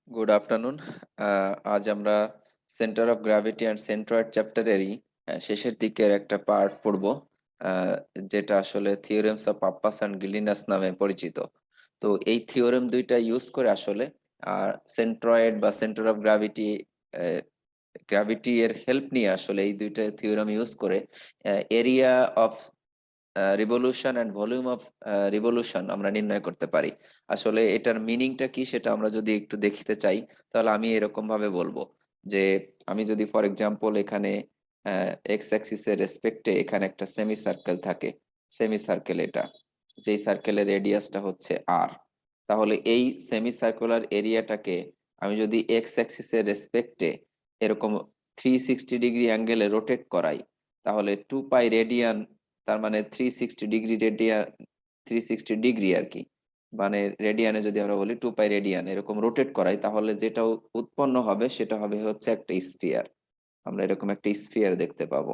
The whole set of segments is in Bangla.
Good afternoon. আজ আমরা centre of gravity and centroid চ্যাপ্টারেরই শেষের দিকের একটা পার্ট পড়ব, আহ, যেটা আসলে theorems of Pappus and Guldinus নামে পরিচিত। তো এই থিওরেম দুইটা ইউজ করে আসলে সেন্ট্রয়েড বা সেন্টার অফ গ্র্যাভিটি গ্র্যাভিটি এর হেল্প নিয়ে আসলে এই দুইটা থিওরেম ইউজ করে area of revolution and volume of revolution আমরা নির্ণয় করতে পারি। আসলে এটার মিনিংটা কি সেটা আমরা যদি একটু দেখতে চাই, তাহলে আমি এরকম ভাবে বলবো যে আমি যদি ফর এক্সাম্পল এখানে এক্স অ্যাক্সিসের রেসপেক্টে এখানে একটা সেমি সার্কেল থাকে, সেমি সার্কেল এটা, যেই সার্কেলের রেডিয়াসটা হচ্ছে আর, তাহলে এই সেমি সার্কুলার এরিয়াটাকে আমি যদি এক্স অ্যাক্সিসের রেসপেক্টে এরকম 360 ডিগ্রি অ্যাঙ্গেলে রোটেট করাই, তাহলে 2 পাই রেডিয়ান, তার মানে 360 ডিগ্রি রেডিয়ান, 360 ডিগ্রি আর কি, মানে রেডিয়ানে যদি আমরা বলি 2 পাই রেডিয়ান এরকম রোটেট করাই, তাহলে যেটা উৎপন্ন হবে সেটা হবে হচ্ছে একটা স্ফিয়ার। আমরা এরকম একটা স্ফিয়ার দেখতে পাবো।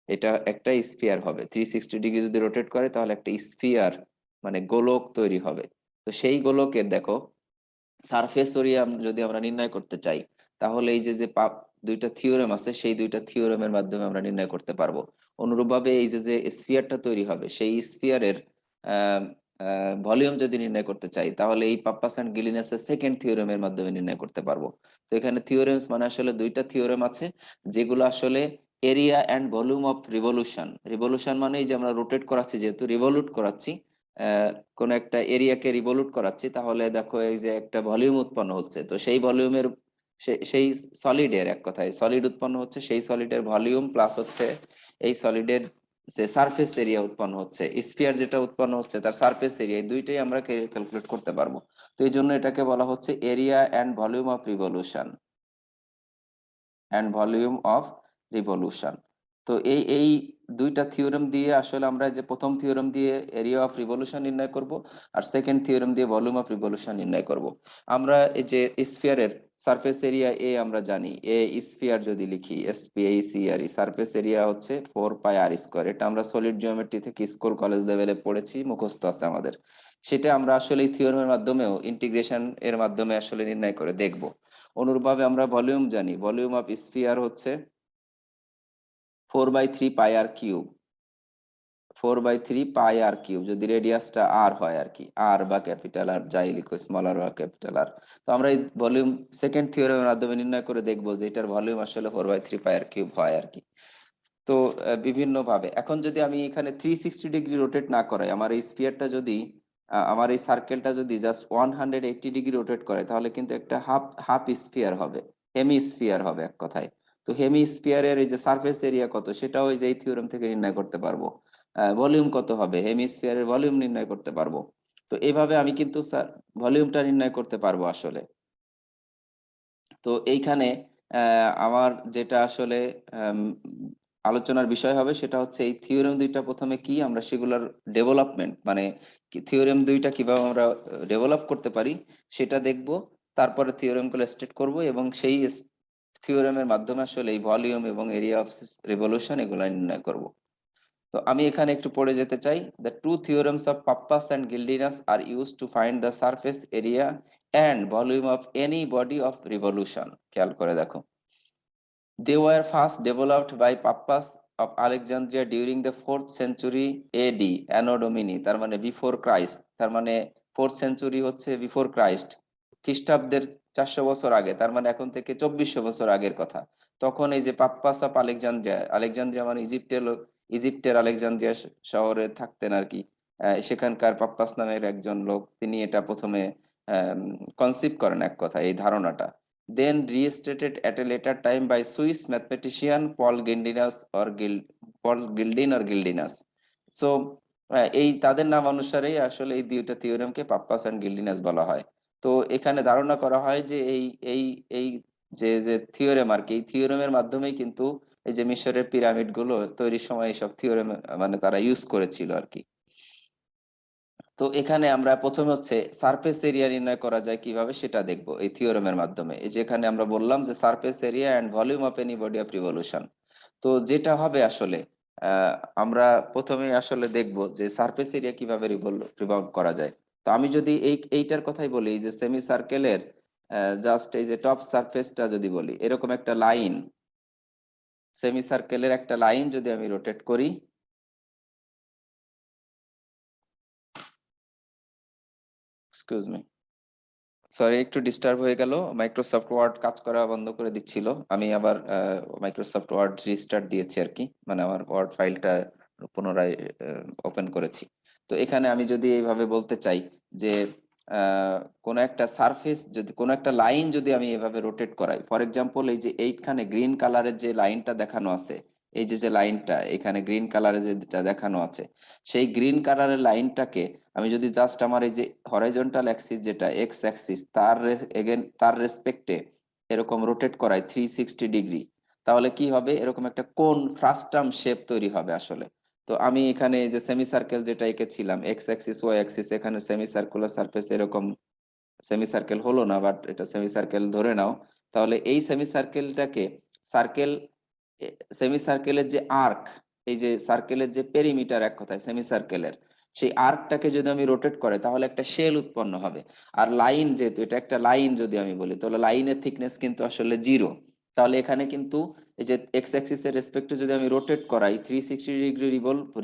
এটা একটা স্ফিয়ার হবে, 360 ডিগ্রি যদি রোটেট করে তাহলে একটা স্ফিয়ার মানে গোলক তৈরি হবে। তো সেই গোলকের দেখো সারফেস এরিয়া যদি আমরা নির্ণয় করতে চাই, তাহলে এই যে যে দুইটা থিওরেম আছে সেই দুইটা থিওরেমের মাধ্যমে আমরা নির্ণয় করতে পারবো। অনুরূপভাবে এই যে যে স্ফিয়ারটা তৈরি হবে সেই স্ফিয়ারের ভলিউম যদি নির্ণয় করতে চাই, তাহলে এই পাপ্পাস এন্ড গিলিনাসের সেকেন্ড থিওরেমের মাধ্যমে নির্ণয় করতে পারবো। তো এখানে থিওরেমস মানে আসলে দুইটা থিওরেম আছে, যেগুলো আসলে area and volume of revolution, revolution মানে এই যে আমরা রোটেট করাচ্ছি, যেহেতু রিভলিউট করাচ্ছি, কোন একটা এরিয়াকে রিভলিউট করাচ্ছি, তাহলে দেখো এই যে একটা ভলিউম উৎপন্ন হচ্ছে, তো সেই ভলিউমের সেই সলিডের, এক কথায় সলিড উৎপন্ন হচ্ছে, সেই সলিডের ভলিউম প্লাস হচ্ছে এই সলিডের যে সারফেস এরিয়া উৎপন্ন হচ্ছে, স্ফিয়ার যেটা উৎপন্ন হচ্ছে তার সারফেস এরিয়া, এই দুইটাই আমরা ক্যালকুলেট করতে পারবো। তো এই জন্য এটাকে বলা হচ্ছে area and volume of revolution, and volume of revolution. তো এই দুইটা থিওরেম দিয়ে আসলে আমরা যে প্রথম থিওরেম দিয়ে এরিয়া অফ রিভলিউশন নির্ণয় করব, আর সেকেন্ড থিওরেম দিয়ে ভলিউম অফ রিভলিউশন নির্ণয় করব। আমরা এই যে স্ফিয়ারের সারফেস এরিয়া এ আমরা জানি, এ স্ফিয়ার যদি লিখি SPACRE, সারফেস এরিয়া হচ্ছে 4 πr²। এটা আমরা সলিড জিওমেট্রি থেকে স্কুল কলেজ লেভেলে পড়েছি, মুখস্থ আছে আমাদের। সেটা আমরা আসলে এই থিওরেমের মাধ্যমেও ইন্টিগ্রেশন এর মাধ্যমে আসলে নির্ণয় করে দেখব। অনুরূপভাবে আমরা ভলিউম জানি, ভলিউম অফ স্ফিয়ার হচ্ছে 4/3 πr³। 4/3 πr³ যদি রেডিয়াসটা আর হয় আর কি, আর বা ক্যাপিটাল আর যাই লিখো, স্মল আর বা ক্যাপিটাল আর। তো আমরা এই ভলিউম সেকেন্ড থিওরেমের মাধ্যমে নির্ণয় করে দেখবো যে এটার ভলিউম আসলে 4/3 πr³ হয় আর কি। তো বিভিন্ন ভাবে এখন যদি আমি এখানে 360 ডিগ্রি রোটেট না করাই, আমার এই স্ফিয়ারটা যদি আমার এই সার্কেলটা যদি জাস্ট 180 ডিগ্রি রোটেট করে, তাহলে কিন্তু একটা হাফ হাফ স্ফিয়ার হবে, হেমি স্ফিয়ার হবে এক কথায়। তো হেমি স্ফিয়ারের এই যে সারফেস এরিয়া কত, সেটাও এই যে এই থিওরেম থেকে নির্ণয় করতে পারবো। ভলিউম কত হবে, হেমি স্ফিয়ারের ভলিউম নির্ণয় করতে পারবো। তো এইভাবে আমি কিন্তু ভলিউমটা নির্ণয় করতে পারবো আসলে। তো এইখানে আমার যেটা আসলে আম, আলোচনার বিষয় হবে সেটা হচ্ছে এই থিওরেম দুইটা প্রথমে কি আমরা সেগুলোর ডেভেলপমেন্ট, মানে থিওরেম দুইটা কিভাবে আমরা ডেভেলপ করতে পারি সেটা দেখব। তারপরে থিওরেম গুলো স্টেট করব এবং সেই থিওরেমের মাধ্যমে আসলে এই ভলিউম এবং এরিয়া অফ রিভলিউশন এগুলো নির্ণয় করব। তো আমি এখানে একটু পড়ে যেতে চাই। The two theorems of Pappus and Guldinus are use to find the surface area and volume of any body of revolution. খেয়াল করে দেখো, they were first developed by Pappus of Alexandria during the 4th century AD, Anno Domini, তার মানে বিফোর ক্রাইস্ট, তার মানে 4th সেঞ্চুরি হচ্ছে বিফোর ক্রাইস্ট, খ্রিস্টাব্দের 400 বছর আগে, তার মানে এখন থেকে 2400 বছর আগের কথা। তখন এই যে পাপ্পাস অফ আলেকজান্দ্রিয়া, আলেকজান্দ্রিয়া মানে ইজিপ্টের লোক, ইজিপ্টের আলেকজান্দ্রিয়া শহরে থাকতেন আর কি। সেখানকার পাপ্পাস নামের একজন লোক, তিনি এটা প্রথমে কনসিভ করেন এক কথা, এই ধারণাটা। then restated at a later time by Swiss mathematician Paul Gildin or Gildinas. So এই তাদের নাম অনুসারেই আসলে এই দুইটা থিওরেমকে পাপ্পাস এন্ড গিল্ডিনাস বলা হয়। তো এখানে ধারণা করা হয় যে এই এই যে যে থিওরেম আর কি, এই থিওরেমের মাধ্যমেই কিন্তু এই যে মিশরের পিরামিড গুলো তৈরির সময় এইসব থিওরেম মানে তারা ইউজ করেছিল আর কি। তো এখানে আমরা প্রথমে হচ্ছে সারফেস এরিয়া নির্ণয় করা যায় কিভাবে সেটা দেখবো এই থিওরেমের মাধ্যমে। এই যে এখানে আমরা বললাম যে surface area and volume of any body of revolution. তো যেটা হবে আসলে আহ আমরা প্রথমে আসলে দেখবো যে সারফেস এরিয়া কিভাবে রিভলভ করা যায়। তো আমি যদি এইটার কথাই বলি, যে সেমি সার্কেলের জাস্ট এই যে টপ সারফেসটা যদি বলি, এরকম একটা লাইন, সেমি সার্কেলের একটা লাইন যদি আমি রোটেট করি, এক্সকিউজ মি, সরি একটু ডিস্টার্ব হয়ে গেল, মাইক্রোসফট ওয়ার্ড কাজ করা বন্ধ করে দিচ্ছিল, আমি আবার মাইক্রোসফট ওয়ার্ড রিস্টার্ট দিয়েছি আর কি, মানে আমার ওয়ার্ড ফাইলটা পুনরায় ওপেন করেছি। তো এখানে আমি যদি এইভাবে বলতে চাই যে কোনো একটা সারফেস যদি, কোনো একটা লাইন যদি আমি এভাবে রোটেট করাই, ফর এক্সাম্পল এই যে এইখানে গ্রিন কালারের যে লাইনটা দেখানো আছে, এই যে যে লাইনটা এখানে গ্রিন কালারে যেটা দেখানো আছে, সেই গ্রিন কালারের লাইনটাকে আমি যদি জাস্ট আমার এই যে হরাইজন্টাল অ্যাক্সিস যেটা এক্স অ্যাক্সিস তার এগেন তার রেসপেক্টে এরকম রোটেট করাই 360 ডিগ্রি, তাহলে কি হবে, এরকম একটা কোন ফ্রাস্টাম শেপ তৈরি হবে আসলে। তো আমি এখানে এই যে সেমি সার্কেল যেটা এঁকেছিলাম এক্স অ্যাক্সিস ওয়াই অ্যাক্সিস, এখানে সেমি সার্কুলার সারফেস এরকম, সেমি সার্কেল হলো না বাট এটা সেমি সার্কেল ধরে নাও, তাহলে এই সেমি সার্কেলটাকে সার্কেল, সেমি সার্কেলের যে আর্ক, এই যে সার্কেলের যে পেরিমিটার এক কথায় সেমি সার্কেলের, সেই আর্কটাকে যদি আমি রোটেট করে তাহলে একটা শেল উৎপন্ন হবে। আর লাইন যেহেতু এটা একটা লাইন যদি আমি বলি, তাহলে লাইনের থিকনেস কিন্তু আসলে 0, তাহলে এখানে কিন্তু এই যে এক্স অ্যাক্সিসের রেসপেক্টে যদি আমি রোটেট করাই 360 ডিগ্রি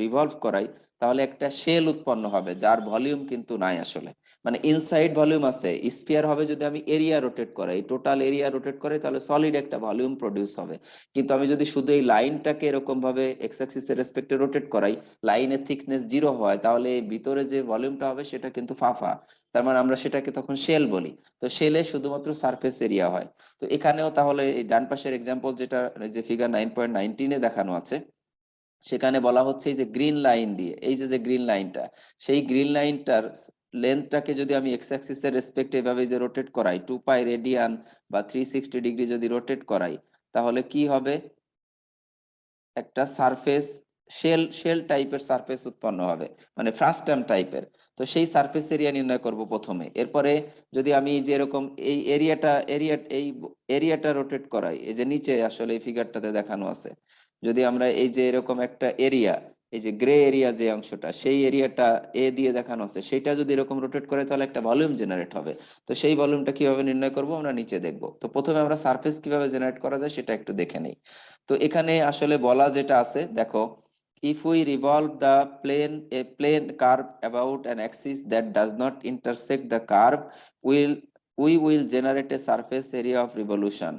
রিভলভ করাই, তাহলে একটা শেল উৎপন্ন হবে যার ভলিউম কিন্তু নাই আসলে, মানে ইনসাইড ভলিউম আছে, স্ফিয়ার হবে যদি আমি এরিয়া রোটেট করাই, টোটাল এরিয়া রোটেট করাই, তাহলে সলিড একটা ভলিউম প্রডিউস হবে। কিন্তু আমি যদি শুধু এই লাইনটাকে এরকম ভাবে এক্স অ্যাক্সিসের রেসপেক্টে রোটেট করাই, লাইনের থিকনেস 0 হয়, তাহলে ভিতরে যে ভলিউমটা হবে সেটা কিন্তু ফাঁপা, তার মানে আমরা সেটাকে তখন শেল বলি। তো শেলে শুধুমাত্র সারফেস এরিয়া হয়। তো এখানেও তাহলে এই ডান পাশের এক্সাম্পল যেটা যে ফিগার 9.19-এ দেখানো আছে, সেখানে বলা হচ্ছে এই যে গ্রিন লাইন দিয়ে, এই যে যে গ্রিন লাইনটা, সেই গ্রিন লাইনটার লেন্থটাকে যদি আমি এক্স অ্যাক্সিসের রেসপেক্টে এভাবে যে রোটেট করাই 2 পাই রেডিয়ান বা 360 ডিগ্রি যদি রোটেট করাই, তাহলে কি হবে, একটা সারফেস, শেল টাইপের সারফেস উৎপন্ন হবে, মানে ফ্রাস্টাম টাইপের। তো সেই সারফেস এরিয়া নির্ণয় করব প্রথমে, এরপরে যদি আমি যে এরকম এই এরিয়াটা রোটেট করাই, এই যে নিচে আসলে এই ফিগারটাতে দেখানো আছে, যদি আমরা এই যে এরকম একটা এরিয়া, এই যে গ্রে এরিয়া যে অংশটা, সেই এরিয়াটা এ দিয়ে দেখানো আছে, সেটা যদি এরকম রোটেট করে তাহলে একটা ভলিউম জেনারেট হবে। তো সেই ভলিউমটা কিভাবে নির্ণয় করব আমরা নিচে দেখব। তো প্রথমে আমরা সারফেস কিভাবে জেনারেট করা যায় সেটা একটু দেখে নেই। তো এখানে আসলে বলা যেটা আছে দেখো, if we revolve the plane curve about an axis that does not intersect the curve, will we will generate a surface area of revolution.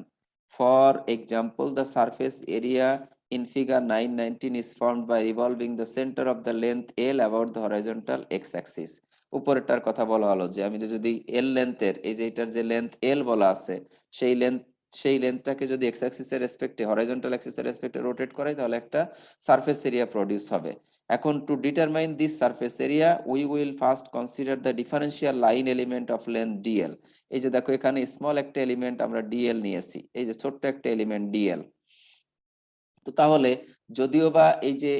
For example, the surface area in figure 919 is formed by revolving the center of the length L about the horizontal x-axis. উপরেরটার কথা বলা হলো যে আমি যদি এল লেন্থের, এই যে এটার যে লেন্থ এল বলা আছে, সেই লেন্থ, সেই লেন্থটাকে যদি এক্স অ্যাক্সিসের রেসপেক্টে, হরাইজন্টাল অ্যাক্সিসের রেসপেক্টে রোটেট করাই, তাহলে একটা সারফেস এরিয়া প্রডিউস হবে। এখন to determine this surface area we will first consider the differential line element of length DL. এই যে দেখো এখানে স্মল একটা এলিমেন্ট আমরা ডিএল নিয়েছি, এই যে ছোট্ট একটা এলিমেন্ট ডিএল। তো তাহলে যদিও বা এই যে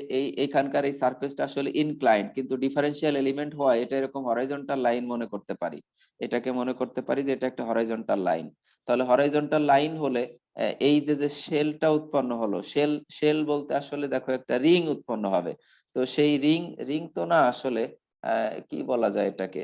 এইখানকার এই সারফেসটা আসলে ইনক্লাইন্ড, কিন্তু ডিফারেন্সিয়াল এলিমেন্ট হয় এটা এরকম হরাইজন্টাল লাইন মনে করতে পারি, এটাকে মনে করতে পারি যে এটা একটা হরাইজন্টাল লাইন। তাহলে হরাইজন্টাল লাইন হলে এই যে যে শেলটা উৎপন্ন হলো, শেল বলতে আসলে দেখো একটা রিং উৎপন্ন হবে। তো সেই রিং তো না আসলে কি বলা যায় এটাকে,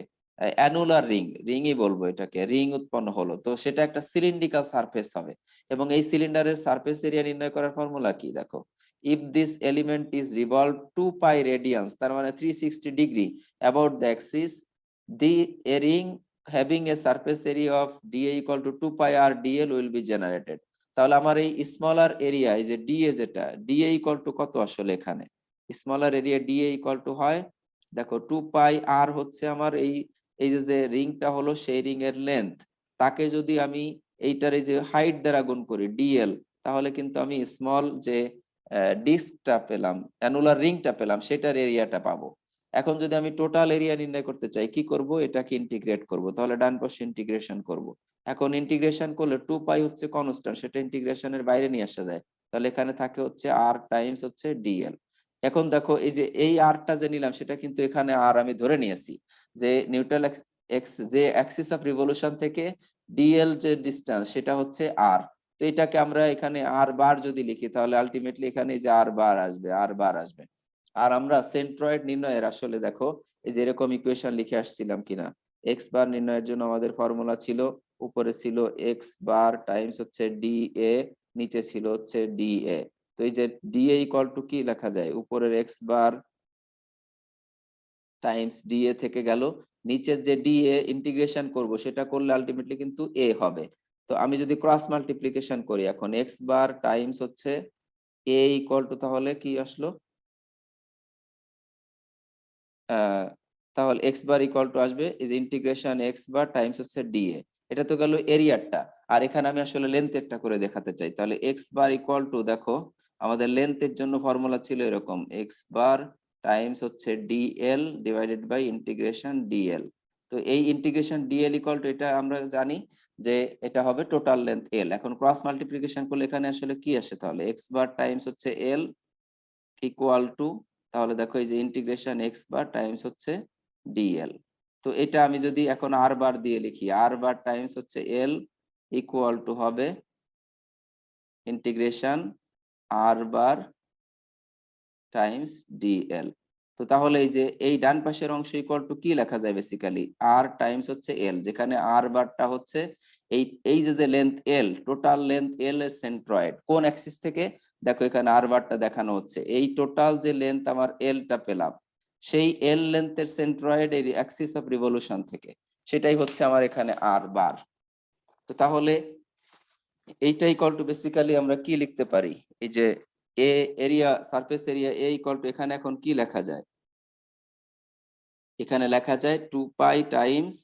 অ্যানুলার রিংই বলবো, এটাকে রিং উৎপন্ন হলো, তো সেটা একটা সিলিন্ড্রিক্যাল সারফেস হবে। এবং এই সিলিন্ডারের সারফেস এরিয়া নির্ণয় করার ফর্মুলা কি দেখো, if this element is revolve 2 pi radians, তার মানে 360 degree about the axis, the a ring having a surface area of dA equal to 2 pi r dL will be generated. তাহলে আমার এই স্মলার এরিয়া, এই যে ডিএ, যেটা ডিএ ইকুয়াল টু কত আসলে এখানে, smaller area DA equal two হয় দেখো 2 পাই আর হচ্ছে আমার এই এই যে যে রিংটা হলো সেই রিং এর লেন্থ, তাকে যদি আমি এইটার এই যে হাইট দ্বারা গুণ করি ডিএল, তাহলে কিন্তু আমি স্মল যে ডিস্কটা পেলাম, অ্যানুলার রিংটা পেলাম, সেটার এরিয়াটা পাবো। এখন যদি আমি টোটাল এরিয়া নির্ণয় করতে চাই কি করব, এটাকে ইন্টিগ্রেট করব, তাহলে ডান পাশে ইন্টিগ্রেশন করব। এখন ইন্টিগ্রেশন করলে 2 পাই হচ্ছে কনস্ট্যান্ট, সেটা ইন্টিগ্রেশনের বাইরে নিয়ে আসা যায়, তাহলে এখানে থাকে হচ্ছে আর টাইমস হচ্ছে ডিএল। এখন দেখো এই যে এই আরটা যে নিলাম সেটা কিন্তু এখানে আর আমি ধরে নিয়েছি যে নিউট্রাল এক্স যে অ্যাক্সিস অফ রিভলিউশন থেকে ডিএল যে ডিসটেন্স সেটা হচ্ছে আর। তো এটাকে আমরা এখানে আর বার যদি লিখি তাহলে আলটিমেটলি এখানে যে আর বার আসবে, আর বার আসবে। আর আমরা সেন্ট্রয়েড নির্ণয়ের আসলে দেখো এই যে এরকম ইকুয়েশন লিখে আসছিলাম কিনা, এক্স বার নির্ণয়ের জন্য আমাদের ফর্মুলা ছিল উপরে ছিল এক্স বার টাইমস হচ্ছে ডি এ, নিচে ছিল হচ্ছে ডি এ। তো এই যে ডি এ ইকুয়াল টু কি লেখা যায়, উপরের x bar Times D A থেকে গেল, নিচের যে ডি এ ইন্টিগ্রেশন করব সেটা করলে আলটিমেটলি কিন্তু এ হবে। তো আমি যদি ক্রস মাল্টিপ্লিকেশন করি এখন এক্স বার টাইমস হচ্ছে এ ইকুয়াল টু, তাহলে কি আসলো, তাহলে এক্স বার ইকুয়াল টু আসবে is integration x bar times হচ্ছে ডিএ। এটা তো গেল এরিয়ারটা, আর এখানে আমি আসলে লেন্থেরটা করে দেখাতে চাই। তাহলে এক্স বার ইকুয়াল টু, দেখো আমাদের লেন্থের জন্য ফর্মুলা ছিল এরকম, এক্স বার টাইমস হচ্ছে dL divided by integration dL. তো এই ইন্টিগ্রেশন ডিএল ইকুয়াল টু, এটা আমরা জানি যে এটা হবে টোটাল লেন্থ এল। এখন ক্রস মাল্টিপ্লিকেশন করলে এখানে আসলে কি আসে, তাহলে এক্স বার টাইমস হচ্ছে এল ইকুয়াল টু, তাহলে দেখো এই যে ইন্টিগ্রেশন এক্স বার টাইমস হচ্ছে ডিএল। তো এটা আমি যদি এখন আর বার দিয়ে লিখি, আর বার টাইমস হচ্ছে এল ইকুয়াল টু হবে ইন্টিগ্রেশন আর বার টাইমস ডিএল। তো তাহলে এই যে এই ডান পাশের অংশ ইকুয়াল টু কি লেখা যায়, বেসিক্যালি আর টাইমস হচ্ছে এল, যেখানে আর বারটা হচ্ছে এই এই যে লেন্থ এল, টোটাল লেন্থ এল এর সেন্ট্রয়েড কোন অ্যাক্সিস থেকে, দেখো এখানে আর বারটা দেখানো হচ্ছে, এই টোটাল যে লেন্থ আমার এলটা পেলাম সেই এল লেন্থের সেন্ট্রয়েড এর অ্যাক্সিস অফ রিভলিউশন থেকে, সেটাই হচ্ছে আমার এখানে আর বার। তো তাহলে এইটা ইকুয়াল টু বেসিক্যালি আমরা কি লিখতে পারি, এই যে A area, surface area A equal to, এখানে এখন কি লেখা যায়, এখানে লেখা যায় 2 পাই টাইমস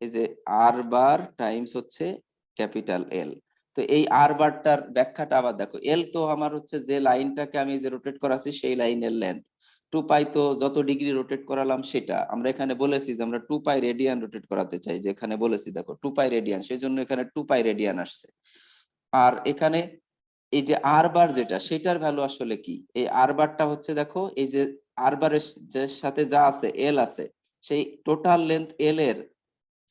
এই যে আর বার টাইমস হচ্ছে ক্যাপিটাল এল। তো এই আর বারটার ব্যাখ্যাটা আবার দেখো, এল তো আমার হচ্ছে যে লাইনটাকে আমি যে রোটেট করাচ্ছি সেই লাইনের লেন্থ, 2 পাই তো যত ডিগ্রি রোটেট করালাম সেটা, আমরা এখানে বলেছি যে আমরা 2 পাই রেডিয়ান রোটেট করাতে চাই, যে এখানে বলেছি দেখো 2 পাই রেডিয়ান, সেই জন্য এখানে 2 পাই রেডিয়ান আসছে। আর এখানে এই যে আর বার যেটা, সেটার ভ্যালু আসলে কি, এই আর বারটা হচ্ছে দেখো এই যে আর বারের যে সাথে যা আছে এল আছে, সেই টোটাল লেন্থ এল এর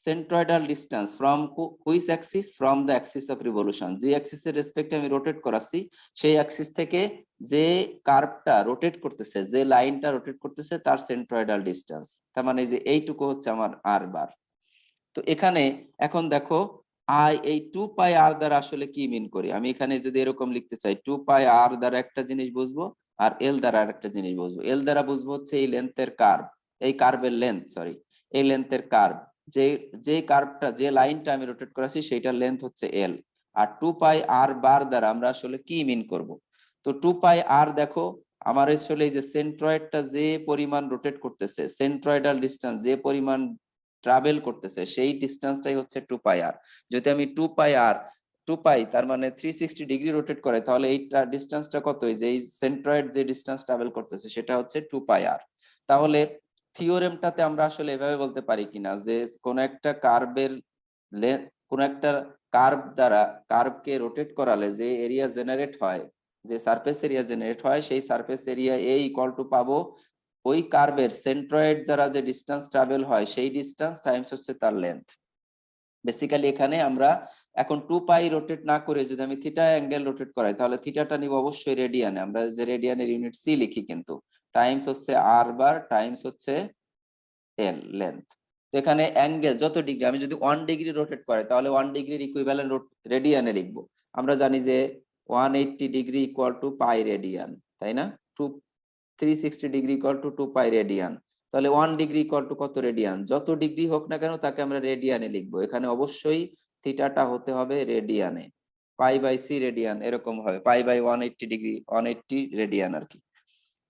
centroidal distance from which axis, from the axis of revolution, যে অ্যাক্সিসের রেসপেক্টে আমি রোটেট করাচ্ছি সেই অ্যাক্সিস থেকে যে কার্ভটা রোটেট করতেছে, যে লাইনটা রোটেট করতেছে তার সেন্ট্রয়েডাল ডিস্টেন্স, তার মানে যে এইটুকু হচ্ছে আমার আর বার। তো এখানে এখন দেখো এই 2 পাই আর দ্বারা আসলে কি মিন করি, আমি এখানে যদি এরকম লিখতে চাই, 2 পাই আর দ্বারা একটা জিনিস বুঝবো আর এল দ্বারা আরেকটা জিনিস বুঝবো। এল দ্বারা বুঝবো হচ্ছে এই লেন্থের কার্ভ, এই কার্ভের লেন্থ, সরি এই লেন্থের কার্ভ, যে যে কার্ভটা যে লাইনটা আমি রোটেট করাছি সেইটার লেন্থ হচ্ছে এল। আর 2 পাই আর বার দ্বারা আমরা আসলে কি মিন করব, তো 2 পাই আর দেখো আমার আসলে এই যে সেন্ট্রয়েডটা যে পরিমাণ রোটেট করতেছে, সেন্ট্রয়েডাল ডিস্টেন্স যে পরিমাণ ট্রাভেল করতেছে সেই ডিস্টেন্সটাই হচ্ছে 2 পাই আর। যদি আমি 2 পাই তার মানে 360 ডিগ্রি রোটেট করে, তাহলে এই ডিস্টেন্সটা কত, এই যে এই সেন্ট্রয়েড যে ডিস্টেন্স ট্রাভেল করতেছে সেটা হচ্ছে 2 পাই আর। তাহলে থিওরেমটাতে আমরা আসলে এভাবে বলতে পারি কিনা যে কোন একটা কার্ভের কোন একটা কার্ভ দ্বারা, কার্ভকে রোটেট করালে যে এরিয়া জেনারেট হয়, যে সারফেস এরিয়া জেনারেট হয়, সেই surface area A equal two পাবো ওই কার্ভের সেন্ট্রয়েড দ্বারা যে ডিস্টেন্স ট্রাভেল হয় সেই ডিস্টেন্স টাইমস হচ্ছে তার লেন্থ। বেসিক্যালি এখানে আমরা এখন 2 পাই রোটেট না করে যদি আমি থিটা অ্যাঙ্গেল রোটেট করাই, তাহলে থিটাটা নিব অবশ্যই রেডিয়ানে, আমরা যে রেডিয়ানের ইউনিট সি লিখি, কিন্তু টাইমস হচ্ছে আর বার টাইমস হচ্ছে এল লেন্থ। তো এখানে অ্যাঙ্গেল যত ডিগ্রি, আমি যদি 1 ডিগ্রি রোটেট করে তাহলে 1 ডিগ্রির ইকুইভ্যালেন্ট রেডিয়ানে লিখবো। আমরা জানি যে 180 degree equal to pi radian, তাই না, 360 degree equal to 2 pi radian. তাহলে 1 ডিগ্রি ইকুয়াল টু কত রেডিয়ান, যত ডিগ্রি হোক না কেন তাকে আমরা রেডিয়ানে লিখবো, এখানে অবশ্যই থিটাটা হতে হবে রেডিয়ানে, পাই বাই সি রেডিয়ান এরকম হবে, পাই বাই 180 ডিগ্রি 180 রেডিয়ান আর কি।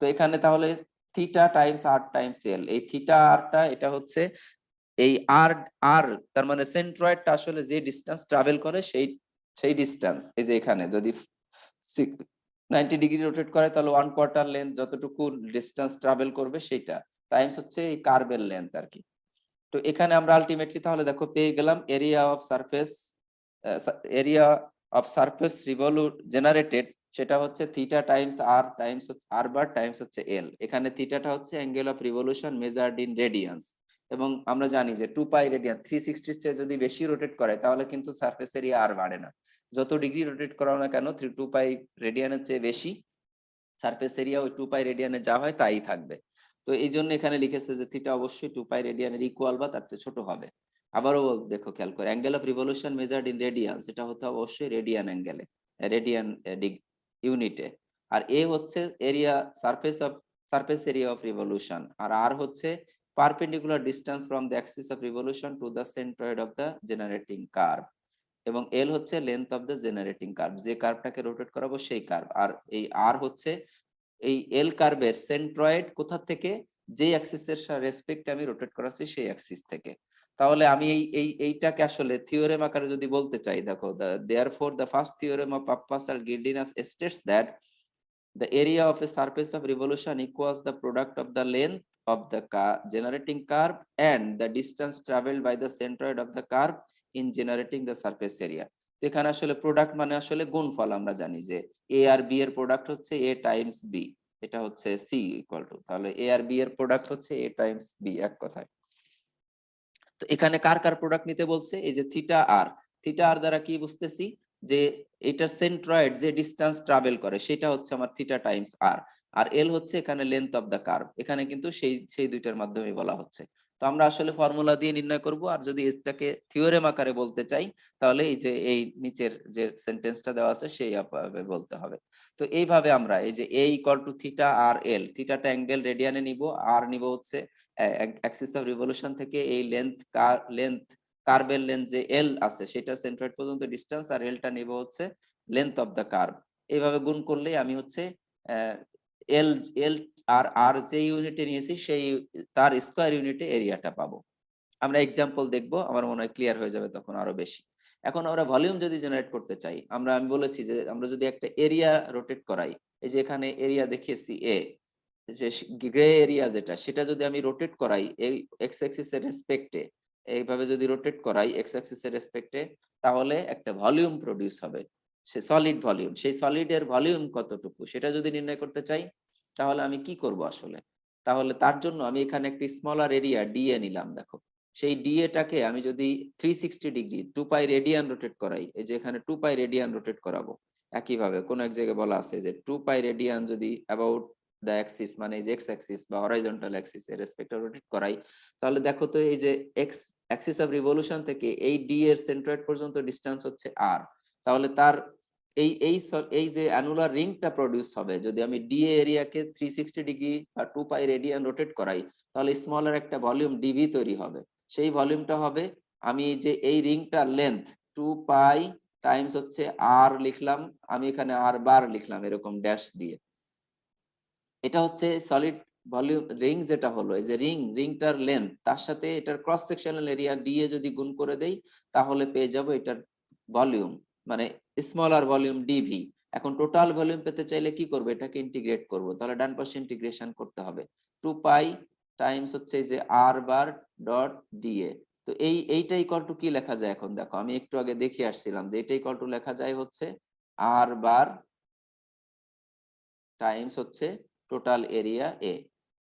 তো এখানে তাহলে থিটা টাইমস আর টাইমস এল, এই থিটা আরটা এটা হচ্ছে এই আর আর তার মানে সেন্ট্রয়েডটা আসলে যে ডিসটেন্স ট্রাভেল করে সেই সেই ডিসটেন্স, এই যে এখানে যদি 90 ডিগ্রি রোটেট করে তাহলে 1/4 লেন্থ যতটুকু ডিসটেন্স ট্রাভেল করবে সেটা টাইমস হচ্ছে এই কার্ভের লেন্থ আর কি। তো এখানে আমরা আলটিমেটলি তাহলে দেখো পেয়ে গেলাম এরিয়া অফ সারফেস জেনারেটেড, সেটা হচ্ছে থিটা টাইমস আর টাইমস হচ্ছে আর বার টাইমস হচ্ছে এল। এখানে থিটাটা হচ্ছে angle of revolution measured in radiance, এবং আমরা জানি যে 2 পাই রেডিয়ান 360 চেয়ে যদি বেশি রোটেট করে তাহলে কিন্তু সারফেস এরিয়া আর বাড়ে না, যত ডিগ্রি রোটেট করাও না কেন 2 পাই রেডিয়ানের চেয়ে বেশি সারফেস এরিয়া ওই 2 পাই রেডিয়ানে যা হয় তাই থাকবে। তো এই জন্য এখানে লিখেছে যে থিটা অবশ্যই 2 পাই রেডিয়ানের ইকুয়াল বা তার চেয়ে ছোট হবে। আবারও দেখো খেয়াল করে, angle of revolution measured in radiance, এটা হতে হবে অবশ্যই রেডিয়ান অ্যাঙ্গেলে, রেডিয়ান ইউনিটে। আর এ হচ্ছে area, surface area of revolution. আর আর হচ্ছে perpendicular distance from the axis of revolution to the centroid of the generating curve. এবং এল হচ্ছে length of the generating curve, যে কার্ভটাকে রোটেট করাবো সেই কার্ভ। আর এই আর হচ্ছে এই এল কার্ভের সেন্ট্রয়েড কোথা থেকে, যে অ্যাক্সিসের রেসপেক্ট আমি রোটেট করাচ্ছি সেই অ্যাক্সিস থেকে। তাহলে আমি এইটাকে আসলে থিওরেম আকারে যদি বলতে চাই, দেখো, therefore the first theorem of Pappus আর Guldinus states that the area of a surface of revolution equals the product of the length of the generating curve and the distance traveled by the centroid of the curve in generating the surface area। তো এখানে আসলে প্রোডাক্ট মানে আসলে গুণফল। আমরা জানি যে এ আর বি এর প্রোডাক্ট হচ্ছে এ টাইমস বি, এটা হচ্ছে সি ইকুয়াল টু, তাহলে এ আর বি এর প্রোডাক্ট হচ্ছে এ টাইমস বি, এক কথায়। তো এখানে কার কার প্রোডাক্ট নিতে বলছে, এই যে থিটা আর, থিটা আর দ্বারা কি বুঝতেছি, যে এটার সেন্ট্রয়েড যে ডিসটেন্স ট্রাভেল করে সেটা হচ্ছে আমার থিটা টাইমস আর। আর এল হচ্ছে এখানে লেন্থ অফ দা কার্ভ, এখানে কিন্তু সেই সেই দুইটার মাধ্যমে বলা হচ্ছে। তো আমরা আসলে ফর্মুলা দিয়ে নির্ণয় করব। আর যদি এটাকে থিওরেম আকারে বলতে চাই, তাহলে এই যে এই নিচের যে সেন্টেন্সটা দেওয়া আছে সেই ভাবে বলতে হবে। তো এইভাবে আমরা এই যে A equal to theta R L, থিটাটা অ্যাঙ্গেল রেডিয়ানে নিব, আর নিব হচ্ছে অ্যাক্সিস অফ রিভলিউশন থেকে এই কার্ভের লেন্থ যে এল আছে সেটা সেন্ট্রয়েড পর্যন্ত ডিসটেন্স, আর এলটা নিব হচ্ছে লেন্থ অফ দা কার্ভ। এইভাবে গুণ করলে আমি হচ্ছে এল এল আর আর যে ইউনিটে নিয়েছি সেই তার স্কয়ার ইউনিটে এরিয়াটা পাবো। আমরা এক্সাম্পল দেখবো, আমার মনে হয় ক্লিয়ার হয়ে যাবে তখন আরো বেশি। এখন আমরা ভলিউম যদি জেনারেট করতে চাই, আমি বলেছি যে আমরা যদি একটা এরিয়া রোটেট করাই, এই যে এখানে এরিয়া দেখিয়েছি এ, যে গ্রে এরিয়া যেটা, সেটা যদি আমি রোটেট করাই এই এক্স অ্যাক্সিস এর রেসপেক্টে, এইভাবে যদি রোটেট করাই এক্স অ্যাক্সিস এর রেসপেক্টে, তাহলে একটা ভলিউম প্রডিউস হবে, সে সলিড ভলিউম। সেই সলিডের ভলিউম কতটুকু সেটা যদি নির্ণয় করতে চাই, তাহলে আমি কি করব আসলে, তাহলে তার জন্য আমি এখানে একটি স্মলার এরিয়া ডিএ নিলাম। দেখো, সেই ডিএটাকে আমি যদি 360 ডিগ্রি 2 পাই রেডিয়ান রোটেট করাই, এই যে এখানে 2 পাই রেডিয়ান রোটেট করাবো, একইভাবে কোন এক জায়গায় বলা আছে যে 2 পাই রেডিয়ান যদি অ্যাবাউট দ্য অ্যাক্সিস, মানে এই যে এক্স অ্যাক্সিস বা হরাইজন্টাল অ্যাক্সিস এর রেসপেক্টে রোটেট করাই, তাহলে দেখো তো এই যে এক্স অ্যাক্সিস অফ রিভলিউশন থেকে এই ডি এর সেন্ট্রয়েড পর্যন্ত ডিসটেন্স হচ্ছে আর। তাহলে তার এই যে অ্যানুলার রিংটা প্রডিউস হবে, যদি আমি ডিএ এরিয়াকে 360 ডিগ্রি বা 2 পাই রেডিয়ান রোটেট করাই, তাহলে স্মলার একটা ভলিউম ডিভি তৈরি হবে। সেই ভলিউমটা হবে, আমি যে এই রিংটার লেন্থ 2 পাই টাইমস হচ্ছে আর লিখলাম, আমি এখানে আর বার লিখলাম এরকম ড্যাশ দিয়ে। এটা হচ্ছে সলিড ভলিউম রিং, যেটা হলো এই যে রিংটার লেন্থ তার সাথে এটার ক্রস সেকশনাল এরিয়া দিয়ে যদি গুণ করে দেই, তাহলে পেয়ে যাব এটার ভলিউম, মানে স্মলার ভলিউম ডিভি। এখন টোটাল ভলিউম পেতে চাইলে কি করব, এটাকে ইন্টিগ্রেট করব, তাহলে ডান পাশে ইন্টিগ্রেশন করতে হবে। 2 পাই টাইমস হচ্ছে যে আর বার ডট ডিএ। তো এইটা ইকুয়াল টু কি লেখা যায়, এখন দেখো আমি একটু আগে দেখে আসছিলাম যে এটা ইকুয়াল টু লেখা যায় হচ্ছে আর বার টাইমস হচ্ছে টোটাল এরিয়া এ।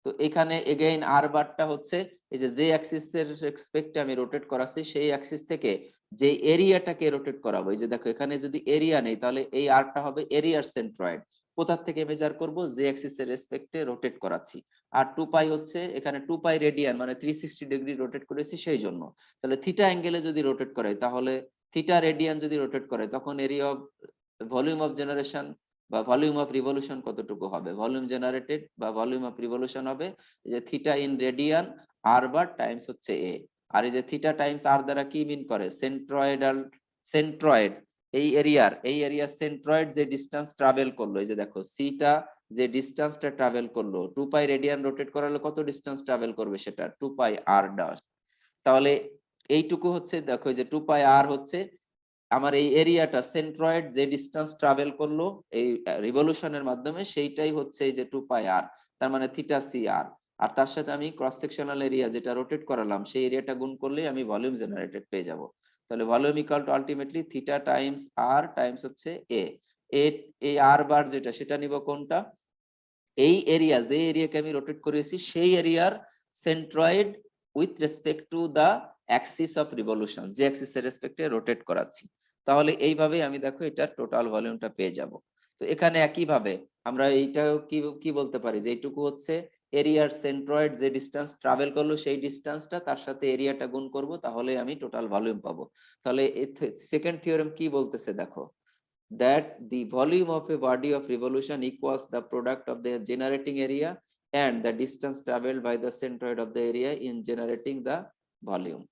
তো এখানে এগেইন আর বারটা হচ্ছে এই যে যে অ্যাক্সিস এর রেসপেক্টে আমি রোটেট করাচ্ছি সেই অ্যাক্সিস থেকে যে এরিয়াটাকে রোটেট করাবো, এই যে দেখো এখানে যদি এরিয়া নেই তাহলে এই আরটা হবে এরিয়ার সেন্ট্রয়েড। কোথা থেকে মেজার করব, যে অ্যাক্সিস এর রেসপেক্টে রোটেট করাচ্ছি। আর 2 পাই হচ্ছে এখানে 2 পাই রেডিয়ান, মানে 360 ডিগ্রি রোটেট করেছি সেই জন্য। তাহলে থিটা অ্যাঙ্গেলে যদি রোটেট করে, তাহলে থিটা রেডিয়ান যদি রোটেট করে, তখন area of volume of generation বা ভলিউম অফ রিভলিউশন কতটুকু হবে, ভলিউম জেনারেটেড বা ভলিউম অফ রিভলিউশন হবে যে theta in radian r bar times হচ্ছে এ। আর এই যে থিটা টাইমস আর দ্বারা কি মিন করে, সেন্ট্রয়েড এই এরিয়ার সেন্ট্রয়েড যে ডিসটেন্স ট্রাভেল করলো, এই যে দেখো সিটা যে ডিসটেন্সটা ট্রাভেল করলো, 2 পাই রেডিয়ান রোটেট করালে কত ডিসটেন্স ট্রাভেল করবে, সেটা 2 পাই আর ডট। তাহলে এইটুকু হচ্ছে, দেখো যে 2 পাই আর হচ্ছে আমার এই এরিয়াটা সেন্ট্রয়েড যে ডিসটেন্স ট্রাভেল করলো এই রিভলিউশনের মাধ্যমে, সেইটাই হচ্ছে এই যে 2 পাই আর, তার মানে থিটা সি আর। আর তার সাথে আমি ক্রস সেকশনাল এরিয়া যেটা রোটেট করালাম সেই এরিয়াটা গুণ করলেই আমি ভলিউম জেনারেটেড পেয়ে যাব। তাহলে volume equal to ultimately theta times r times হচ্ছে এ। এই আর বার যেটা, সেটা নিব কোনটা, এই এরিয়া যে এরিয়াকে আমি রোটেট করেছি সেই এরিয়ার centroid with respect to the axis of revolution, যে অ্যাক্সিস এর রেসপেক্টে রোটেট করাচ্ছি। তাহলে এইভাবে আমি দেখো এটা টোটাল ভলিউমটা পেয়ে যাব। তো এখানে একই ভাবে আমরা এইটাও কি কি বলতে পারি যে এইটুকু হচ্ছে এরিয়ার সেন্ট্রয়েড যে ডিস্টেন্স ট্রাভেল করলো সেই ডিস্টেন্সটা তার সাথে এরিয়াটা গুণ করব, তাহলে আমি টোটাল ভলিউম পাবো। তাহলে সেকেন্ড থিওরেম কি বলতেছে দেখো, that the volume of a body of revolution equals the product of the generating area and the distance traveled by the centroid of the area in generating the volume।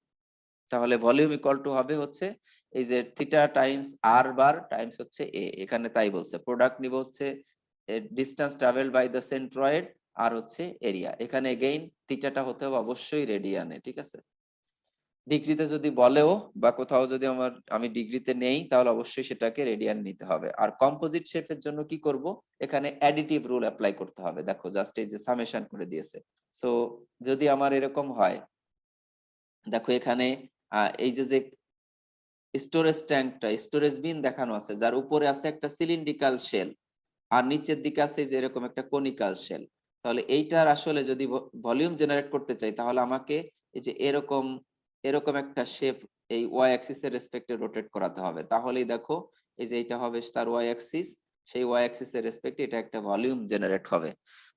তাহলে ভলিউম ইকুয়াল টু হবে হচ্ছে এই যে থিটা টাইমস আর বার টাইমস হচ্ছে এ, এখানে তাই বলছে প্রোডাক্ট নিব হচ্ছে distance travel by the centroid আর হচ্ছে এরিয়া। এখানে এগেইন থিটাটা হতে হবে অবশ্যই রেডিয়ানে, ঠিক আছে। ডিগ্রিতে যদি বলেও বা কোথাও যদি আমি ডিগ্রিতে নেই তাহলে অবশ্যই সেটাকে রেডিয়ান নিতে হবে। আর কম্পোজিট শেপের জন্য কি করব, এখানে অ্যাডিটিভ রুল অ্যাপ্লাই করতে হবে। দেখো জাস্ট এই যে সামেশন করে দিয়েছে। সো যদি আমার এরকম হয়, দেখো এখানে এই যে স্টোরেজ ট্যাঙ্কটা, স্টোরেজ বিন দেখানো আছে, যার উপরে আছে একটা সিলিন্ড্রিকাল শেল আর নিচের দিকে আছে যে এরকম একটা কনিক্যাল শেল। তাহলে এইটার আসলে যদি ভলিউম জেনারেট করতে চাই তাহলে আমাকে এই যে এরকম এরকম একটা শেপ এই ওয়াই অ্যাক্সিস এর রেসপেক্টে রোটেট করাতে হবে। তাহলেই দেখো এই যে এটা হবে তার ওয়াই অ্যাক্সিস, সেই ওয়াই অ্যাক্সিস এর রেসপেক্টে এটা একটা ভলিউম জেনারেট হবে।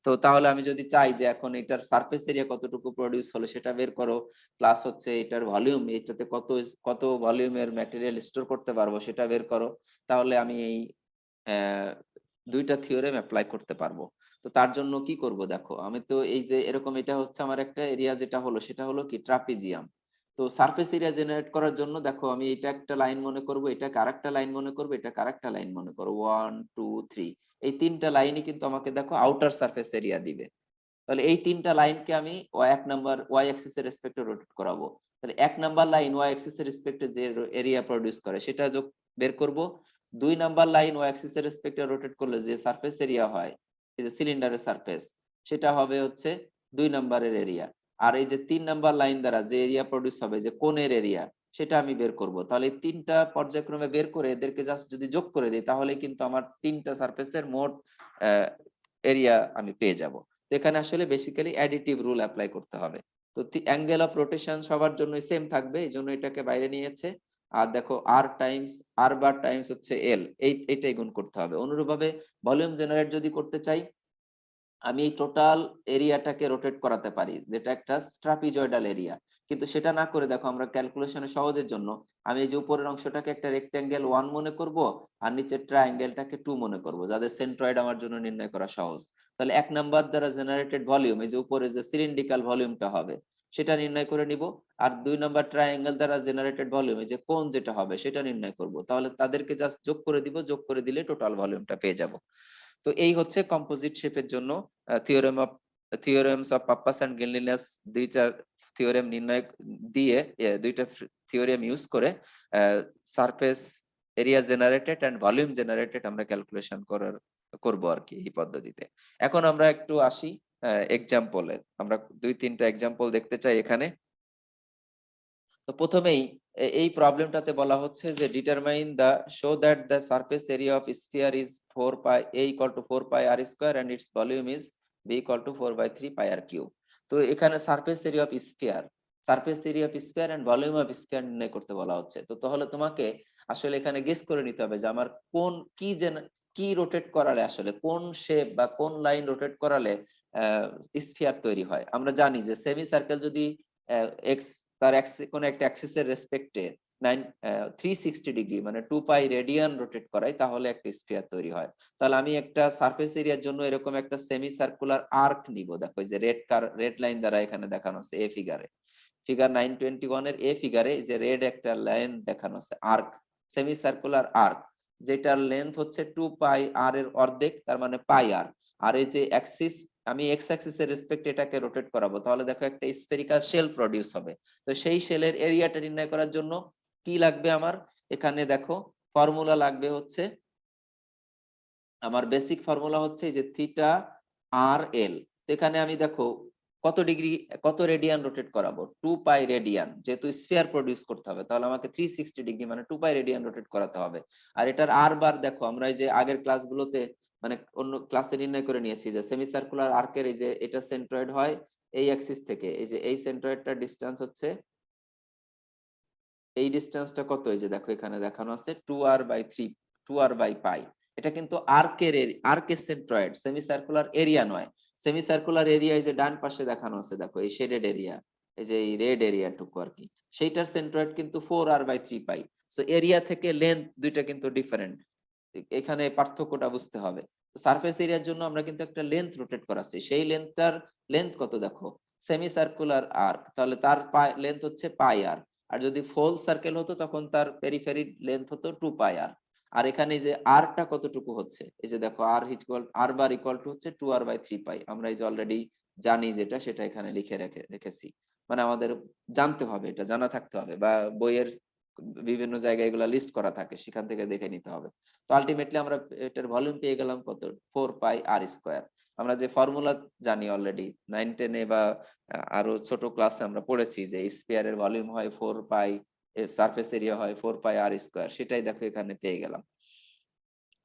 তো তাহলে আমি যদি চাই যে এখন এটার সারফেস এরিয়া কতটুকু প্রডিউস হলো সেটা বের করো, প্লাস হচ্ছে এটার ভলিউম, এটাতে কত কত ভলিউমের ম্যাটেরিয়াল স্টোর করতে পারবো সেটা বের করো, তাহলে আমি এই দুইটা থিওরেম অ্যাপ্লাই করতে পারবো। তো তার জন্য কি করব, দেখো আমি তো এই যে এরকম এটা হচ্ছে আমার একটা এরিয়া, যেটা হলো সেটা হলো কি ট্রাপিজিয়াম। তো সারফেস এরিয়া জেনারেট করার জন্য দেখো আমি এটা একটা লাইন মনে করব, এটা আরেকটা লাইন মনে করব, এটা আরেকটা লাইন মনে করব, 1 2 3, এই তিনটা লাইনই কিন্তু আমাকে দেখো আউটার সারফেস এরিয়া দিবে। তাহলে এই তিনটা লাইনকে আমি এক নাম্বার ওয়াই অ্যাক্সিস এর রেসপেক্টে রোটেট করাবো। তাহলে এক নাম্বার লাইন ওয়াই অ্যাক্সিস এর রেসপেক্টে যে এরিয়া প্রডিউস করে সেটা যোগ বের করব। দুই নাম্বার লাইন ওয়াই অ্যাক্সিস এর রেসপেক্টে রোটেট করলে যে সারফেস এরিয়া হয়, এই যে সিলিন্ডারের সারফেস, সেটা হবে হচ্ছে দুই নাম্বারের এরিয়া। আর এই যে তিন নাম্বার লাইন দ্বারা যে এরিয়া প্রডিউস হবে, যে কোণের এরিয়া, সেটা আমি বের করব। তাহলে এই তিনটা পর্যায়ক্রমে বের করে এদেরকে জাস্ট যদি যোগ করে দিই তাহলে কিন্তু আমার তিনটা সারফেসের মোট এরিয়া আমি পেয়ে যাব। তো এখানে আসলে বেসিক্যালি অ্যাডিটিভ রুল অ্যাপ্লাই করতে হবে। তো অ্যাঙ্গেল অফ রোটেশন সবার জন্য সেম থাকবে, এই জন্য এটাকে বাইরে নিয়েছে। আর দেখো আর টাইমস আর বার টাইমস হচ্ছে এল, এইটাই গুণ করতে হবে। অনুরূপভাবে ভলিউম জেনারেট যদি করতে চাই, আমি এই টোটাল এরিয়াটাকে রোটেট করাতে পারি, যেটা একটা ট্রাপিজয়েডাল এরিয়া। কিন্তু সেটা না করে দেখো আমরা ক্যালকুলেশনে সহজের জন্য আমি এই যে উপরের অংশটাকে একটা রেক্টেঙ্গেল 1 মনে করব আর নিচের ট্রায়াঙ্গেলটাকে 2 মনে করব, যাদের সেন্ট্রয়েড আমার জন্য নির্ণয় করা সহজ। তাহলে এক নাম্বার দ্বারা জেনারেটেড ভলিউম, এই যে উপরে যে সিলিন্ড্রিকাল ভলিউমটা হবে সেটা নির্ণয় করে নিব। আর দুই নাম্বার ট্রায়াঙ্গেল দ্বারা জেনারেটেড ভলিউম, এই যে কোণ যেটা হবে সেটা নির্ণয় করব। তাহলে তাদেরকে জাস্ট যোগ করে দিব, যোগ করে দিলে টোটাল ভলিউমটা পেয়ে যাব। তো এই হচ্ছে কম্পোজিট শেপের জন্য theorems of Pappus and Guldinus, দুইটা থিওরেম নির্ণয় দিয়ে দুইটা থিওরেম ইউজ করে surface area generated and volume generated আমরা ক্যালকুলেশন করব আর কি এই পদ্ধতিতে। এখন আমরা একটু আসি এক্সাম্পলে, আমরা দুই তিনটা এক্সাম্পল দেখতে চাই এখানে। তো প্রথমেই এই প্রবলেমটাতে বলা হচ্ছে যে determine the show that the surface area of sphere is 4 pi a equal to 4 pi r square and its volume is b equal to 4/3 pi r cube. তো এখানে surface area of sphere, and volume of sphere নির্ণয় করতে বলা হচ্ছে। তো তাহলে তোমাকে আসলে এখানে গেস করে নিতে হবে যে আমার কোন কি রোটেট করালে, আসলে কোন শেপ বা কোন লাইন রোটেট করালে স্ফিয়ার তৈরি হয়। আমরা জানি যে সেমি সার্কেল যদি এক্স তার কোন একটা অ্যাক্সিসের রেসপেক্টে 360 ডিগ্রি মানে 2 পাই রেডিয়ান রোটেট করাই তাহলে একটা স্ফিয়ার তৈরি হয়। তাহলে আমি একটা সারফেস এরিয়ার জন্য এরকম একটা সেমি সার্কুলার আর্ক নিব। দেখো এই যে রেড লাইন দ্বারা এখানে দেখানো আছে এ ফিগারে, ফিগার 921 এর এ ফিগারে যে রেড একটা লাইন দেখানো আছে আর্ক, সেমি সার্কুলার আর্ক, যেটার লেন্থ হচ্ছে 2 পাই আর এর অর্ধেক, তার মানে পাই আর। আর এই যে অ্যাক্সিস, আমি এক্স অ্যাক্সিসের রেসপেক্টে এটাকে রোটেট করাবো, তাহলে দেখো একটা স্ফেরিক্যাল শেল প্রডিউস হবে। তো সেই শেলের এরিয়াটা নির্ণয় করার জন্য কি লাগবে আমার, এখানে দেখো ফর্মুলা লাগবে হচ্ছে, আমার বেসিক ফর্মুলা হচ্ছে যে থিটা আর এল। তো এখানে আমি দেখো কত ডিগ্রি কত রেডিয়ান রোটেট করাবো, 2 পাই রেডিয়ান, যেহেতু স্ফিয়ার প্রডিউস করতে হবে তাহলে আমাকে 360 ডিগ্রি মানে 2 পাই রেডিয়ান রোটেট করাতে হবে। আর এটার আর বার দেখো আমরা এই যে আগের ক্লাসগুলোতে মানে অন্য ক্লাসে নির্ণয় করে নিয়েছি যে সেমি সার্কুলার আর্কের এই যে এটা সেন্ট্রয়েড হয় এই অ্যাক্সিস থেকে, এই যে এই সেন্ট্রয়েডটার ডিসটেন্স হচ্ছে, এই ডিসটেন্সটা কত, এই যে দেখো এখানে দেখানো আছে 2r/3, 2r/পাই। এটা কিন্তু আর্কের সেন্ট্রয়েড, সেমি সার্কুলার এরিয়া নয়। সেমি সার্কুলার এরিয়া এই যে ডান পাশে দেখানো আছে, দেখো এই শেডেড এরিয়া, এই যে এই রেড এরিয়াটুকু আর কি, সেইটার সেন্ট্রয়েড কিন্তু 4r/3 পাই। সো এরিয়া থেকে লেন্থ দুইটা কিন্তু ডিফারেন্ট, এখানে পার্থক্যটা বুঝতে হবে। সারফেস এরিয়ার জন্য আমরা কিন্তু একটা লেন্থ রোটেট করাচ্ছি, সেই লেন্থটার লেন্থ কত দেখো, সেমি সার্কুলার আর্ক, তাহলে তার লেন্থ হচ্ছে পাই আর। আর যদি ফুল সার্কেল হতো তখন তার পেরিফেরি লেন্থ হতো 2 পাই আর। আর এখানে যে আরটা কতটুকু হচ্ছে, এই যে দেখো আর বার ইকুয়াল টু হচ্ছে 2r/3 পাই। আমরা এই যে অলরেডি জানি যেটা, সেটা এখানে লিখে রেখেছি। মানে আমাদের জানতে হবে, এটা জানা থাকতে হবে, বা বইয়ের বিভিন্ন জায়গায় এগুলা লিস্ট করা থাকে, সেখান থেকে দেখে নিতে হবে। তো আলটিমেটলি আমরা এটার ভলিউম পেয়ে গেলাম কত, 4πr²। আমরা যে ফর্মুলা জানি অলরেডি 9-10-এ বা আরো ছোট ক্লাসে আমরা পড়েছি যে স্ফিয়ারের ভলিউম হয় 4π, সারফেস এরিয়া হয় 4πr², সেটাই দেখো এখানে পেয়ে গেলাম।